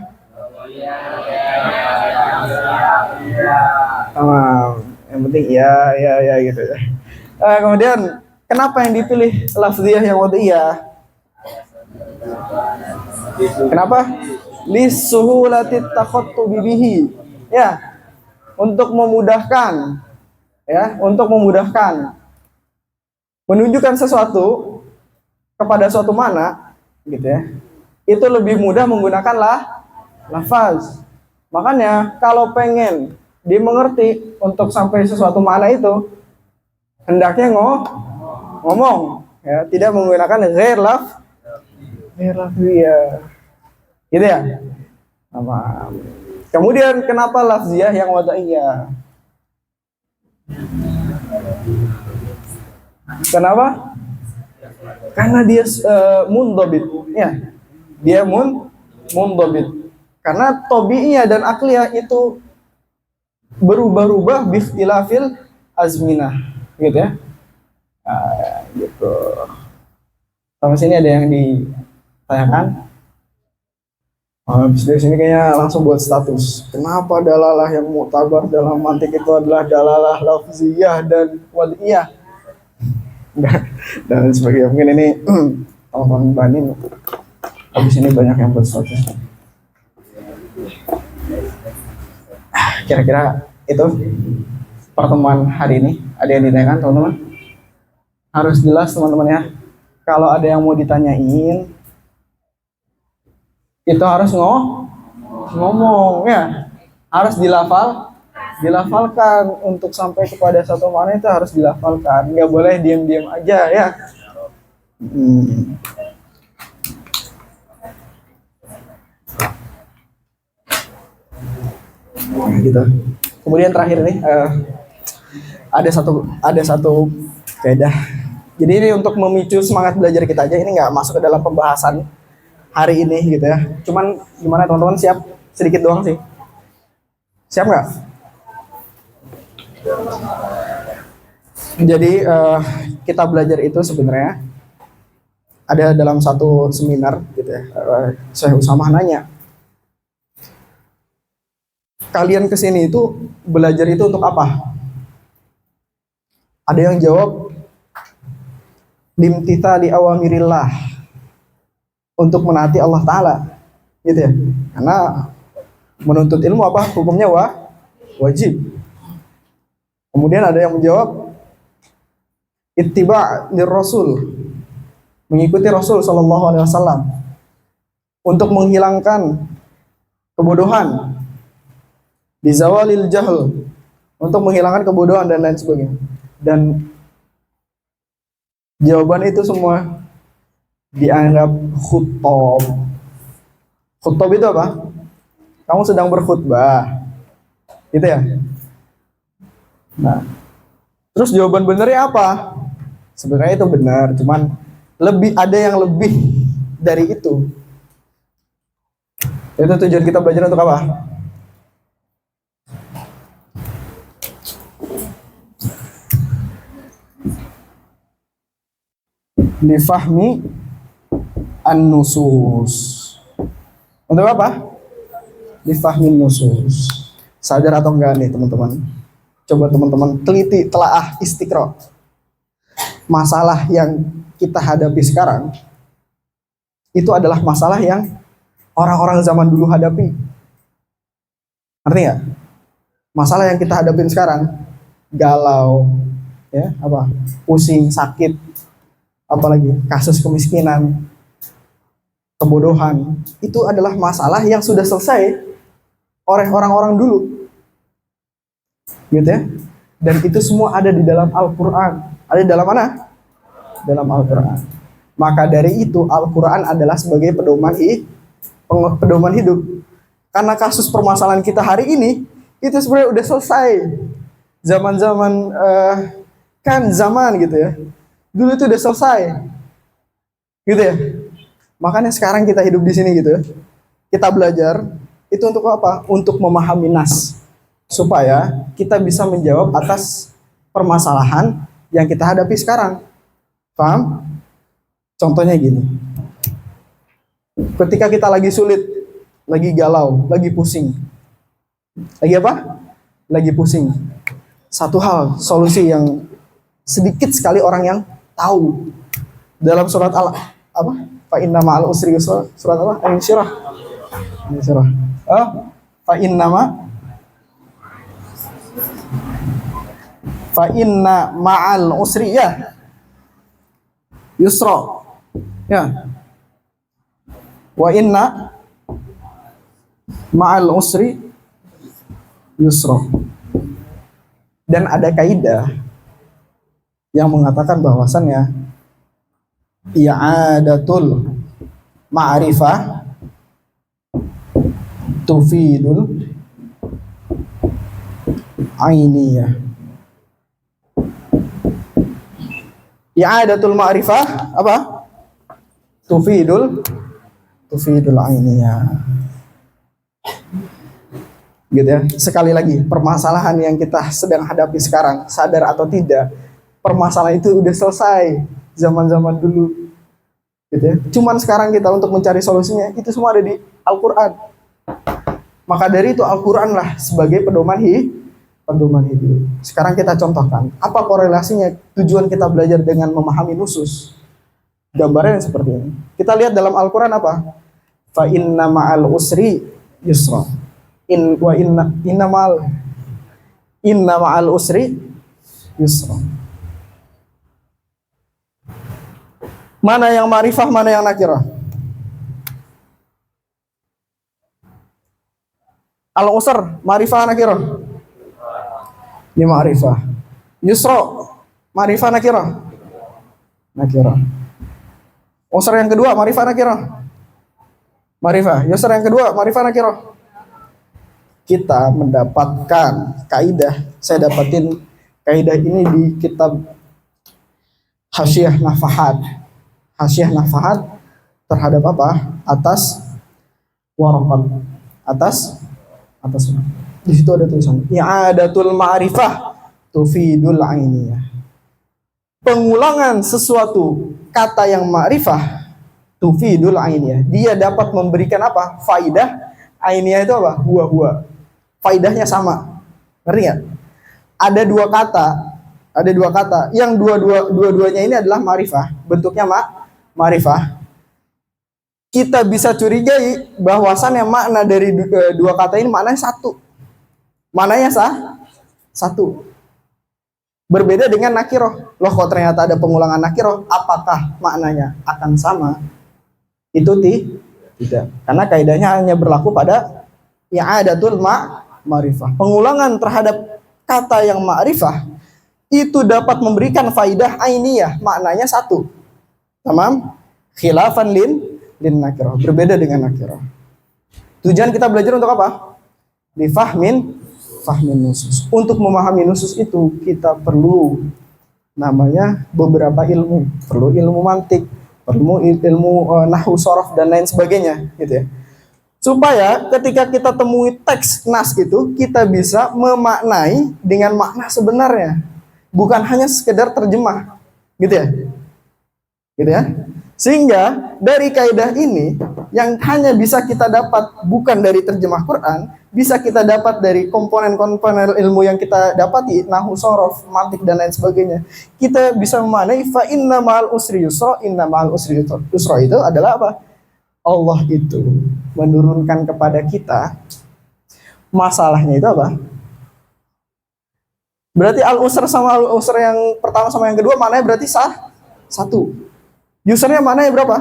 Tamam. Yang penting ya gitu ya. Kemudian Kenapa yang dipilih lafziyah yang wad'iyah? Kenapa? Lisuhulati takhattubi bihi. Ya, untuk memudahkan, ya, untuk memudahkan menunjukkan sesuatu kepada suatu makna, gitu ya. Itu lebih mudah menggunakan lafaz. Makanya kalau pengen dimengerti untuk sampai sesuatu makna itu, hendaknya ngomong, ya, tidak menggunakan ghair lafziyah. Gitu ya. Apa? Kemudian kenapa lafziyah yang wad'iyah? Kenapa? Karena dia mundhabit, ya. Dia mundhabit. Karena tabi'iyah dan akliyah itu berubah-ubah bikhtilafil azminah, gitu ya. Gitu. Sampai sini ada yang ditanyakan? Habis dari sini kayaknya langsung buat status. Kenapa dalalah yang mu'tabar dalam mantik itu adalah dalalah lafziyah dan wad'iyah? Dan sebagainya. Mungkin ini teman-teman banin. Habis ini banyak yang buat status. Kira-kira itu pertemuan hari ini. Ada yang ditanyakan teman-teman? Harus jelas teman-teman ya. Kalau ada yang mau ditanyain, itu harus ngomong ya, harus dilafalkan untuk sampai kepada satu makna itu harus dilafalkan, nggak boleh diam-diam aja ya. Gitu. Kemudian terakhir nih ada satu kaidah. Jadi ini untuk memicu semangat belajar kita aja, ini nggak masuk ke dalam pembahasan hari ini gitu ya. Cuman gimana teman-teman, siap? Sedikit doang sih. Siap nggak? Jadi kita belajar itu sebenarnya ada dalam satu seminar gitu ya. Syekh Usamah nanya, kalian kesini itu belajar itu untuk apa? Ada yang jawab, limtithali awamirillah, untuk menaati Allah Ta'ala, gitu ya. Karena menuntut ilmu apa? Hukumnya wajib. Kemudian ada yang menjawab, ittiba' lirrasul, mengikuti Rasul Sallallahu Alaihi Wasallam, untuk menghilangkan kebodohan, bizawalil jahl, untuk menghilangkan kebodohan dan lain sebagainya. Dan jawaban itu semua dianggap khutbah. Khutbah itu apa? Kamu sedang berkhutbah, gitu ya. Nah, terus jawaban benernya apa? Sebenarnya itu benar, cuman ada yang lebih dari itu. Itu tujuan kita belajar untuk apa? Difahmi an-nusus. Untuk apa? Difahmi nusus. Sadar atau enggak nih teman-teman? Coba teman-teman teliti, telaah, istiqra. Masalah yang kita hadapi sekarang itu adalah masalah yang orang-orang zaman dulu hadapi. Ngerti nggak? Masalah yang kita hadapin sekarang, galau, ya, apa? Pusing, sakit, apalagi kasus kemiskinan, kebodohan, itu adalah masalah yang sudah selesai oleh orang-orang dulu, gitu ya. Dan itu semua ada di dalam Al-Quran. Ada di dalam mana? Dalam Al-Quran. Maka dari itu Al-Quran adalah sebagai pedoman hidup. Karena kasus permasalahan kita hari ini itu sebenarnya udah selesai. Zaman-zaman zaman gitu ya. Dulu itu udah selesai, gitu ya. Makanya sekarang kita hidup di sini gitu ya. Kita belajar itu untuk apa? Untuk memahami nas, supaya kita bisa menjawab atas permasalahan yang kita hadapi sekarang. Paham? Contohnya gini. Ketika kita lagi sulit, lagi galau, lagi pusing. Lagi apa? Lagi pusing. Satu hal, solusi yang sedikit sekali orang yang tahu. Dalam surat al apa? Fa inna ma'al usri yusra. Surat apa? Al-Insyirah. Al-Insyirah. Fa inna ma'al usri ya yusra. Ya. Wa inna ma'al usri yusra. Dan ada kaidah yang mengatakan bahwasannya i'adatul ma'rifah tufidul ainiyah. I'adatul ma'rifah apa? Tufidul ainiyah. Gitu ya. Sekali lagi, permasalahan yang kita sedang hadapi sekarang, sadar atau tidak, permasalahan itu udah selesai zaman-zaman dulu. Gitu ya. Cuman sekarang kita untuk mencari solusinya, itu semua ada di Al-Qur'an. Maka dari itu Al-Qur'an lah sebagai pedoman hidup. Sekarang kita contohkan, apa korelasinya tujuan kita belajar dengan memahami nusus? Gambarnya seperti ini. Kita lihat dalam Al-Qur'an apa? Fa inna ma'al usri yusra. Inna ma'al usri yusra. Mana yang ma'rifah, mana yang nakirah? Al-usr, ma'rifah nakirah? Ini ma'rifah. Yusra, ma'rifah nakirah? Nakirah. Usr yang kedua, ma'rifah nakirah? Ma'rifah. Yusra yang kedua, ma'rifah nakirah? Kita mendapatkan kaidah, saya dapatin kaidah ini di kitab Hasyiah Nafahat terhadap apa? Atas warakat. Atas. Di situ ada tulisan i'adatul ma'rifah tufidul ainiyah. Pengulangan sesuatu kata yang ma'rifah tufidul ainiyah. Dia dapat memberikan apa? Faidah. Ainiyah itu apa? Huwa. Faidahnya sama. Ngerti nggak? Ada dua kata yang dua-duanya ini adalah ma'rifah, bentuknya ma'rifah. Kita bisa curigai bahwasannya makna dari dua kata ini maknanya satu. Maknanya satu. Berbeda dengan nakiroh. Loh, kok ternyata ada pengulangan nakiroh, apakah maknanya akan sama? Itu tidak. Karena kaidahnya hanya berlaku pada i'adatul ma'rifah. Pengulangan terhadap kata yang ma'rifah itu dapat memberikan faidah ainiyah, maknanya satu. Tamam? Khilafan lin nakirah, berbeda dengan nakirah. Tujuan kita belajar untuk apa? Fahmin nusus. Untuk memahami nusus itu kita perlu namanya beberapa ilmu. Perlu ilmu mantik, perlu ilmu nahwu sorof dan lain sebagainya, gitu ya. Supaya ketika kita temui teks nas itu, kita bisa memaknai dengan makna sebenarnya, bukan hanya sekedar terjemah, gitu ya. Gitu ya. Sehingga dari kaidah ini yang hanya bisa kita dapat bukan dari terjemah Quran, bisa kita dapat dari komponen-komponen ilmu yang kita dapati, nahwu sorof, mantik dan lain sebagainya. Kita bisa memaknai fa inna ma'al usri yusra, inna ma'al usri yusra itu adalah apa? Allah itu menurunkan kepada kita masalahnya itu apa? Berarti al-usr sama al-usr yang pertama sama yang kedua maknanya berarti satu. Usernya maknanya berapa?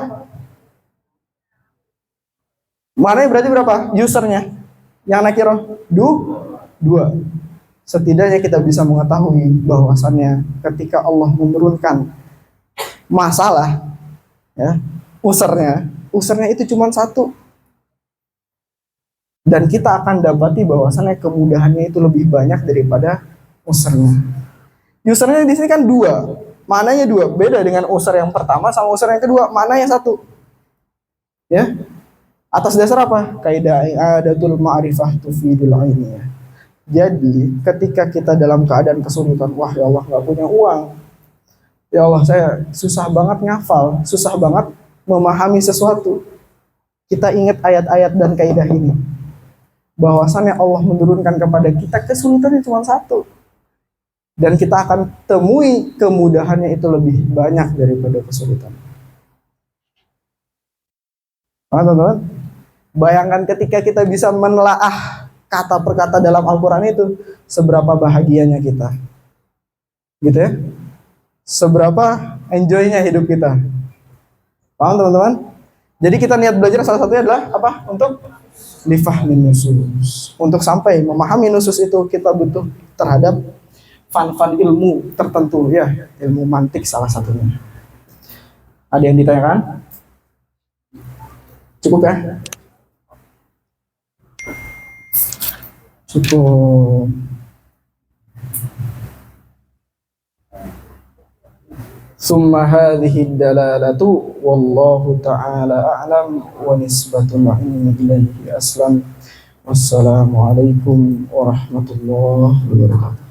Maknanya berarti berapa? Usernya yang nakirah dua. Setidaknya kita bisa mengetahui bahwasannya ketika Allah menurunkan masalah, ya, usernya itu cuma satu. Dan kita akan dapati bahwasannya kemudahannya itu lebih banyak daripada usernya. Usernya di sini kan dua, maknanya dua, beda dengan user yang pertama sama user yang kedua, maknanya satu. Ya, atas dasar apa? Kaidah i'adatul ma'rifah tufidul ainiyah. Jadi ketika kita dalam keadaan kesulitan, wah ya Allah nggak punya uang, ya Allah saya susah banget ngafal, susah banget memahami sesuatu, kita ingat ayat-ayat dan kaidah ini, bahwasannya Allah menurunkan kepada kita kesulitannya cuma satu. dan kita akan temui kemudahannya itu lebih banyak daripada kesulitan. Teman-teman, bayangkan ketika kita bisa menelaah kata per kata dalam Al-Quran itu, seberapa bahagianya kita, gitu ya, seberapa enjoynya hidup kita. Paham teman-teman? Jadi kita niat belajar salah satunya adalah apa? Untuk lifahmin nusus. Untuk sampai memahami nusus itu kita butuh terhadap fan ilmu tertentu ya, ilmu mantik salah satunya. Ada yang ditanyakan? Cukup ya? Cukup. Summa hadhihi dalalatu wallahu ta'ala a'lam wa nisbatul ilmi ilaihi aslam. Wassalamualaikum warahmatullahi wabarakatuh.